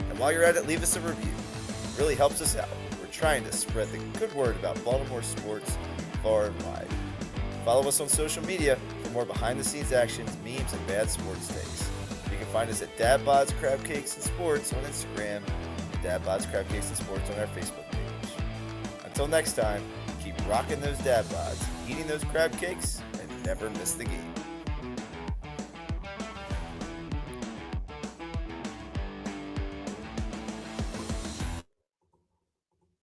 And while you're at it, leave us a review. It really helps us out. We're trying to spread the good word about Baltimore sports far and wide. Follow us on social media for more behind-the-scenes actions, memes, and bad sports takes. You can find us at Dad Bods, Crab Cakes, and Sports on Instagram, and Dad Bods, Crab Cakes, and Sports on our Facebook page. Until next time, keep rocking those dad bods, eating those crab cakes, and never miss the game.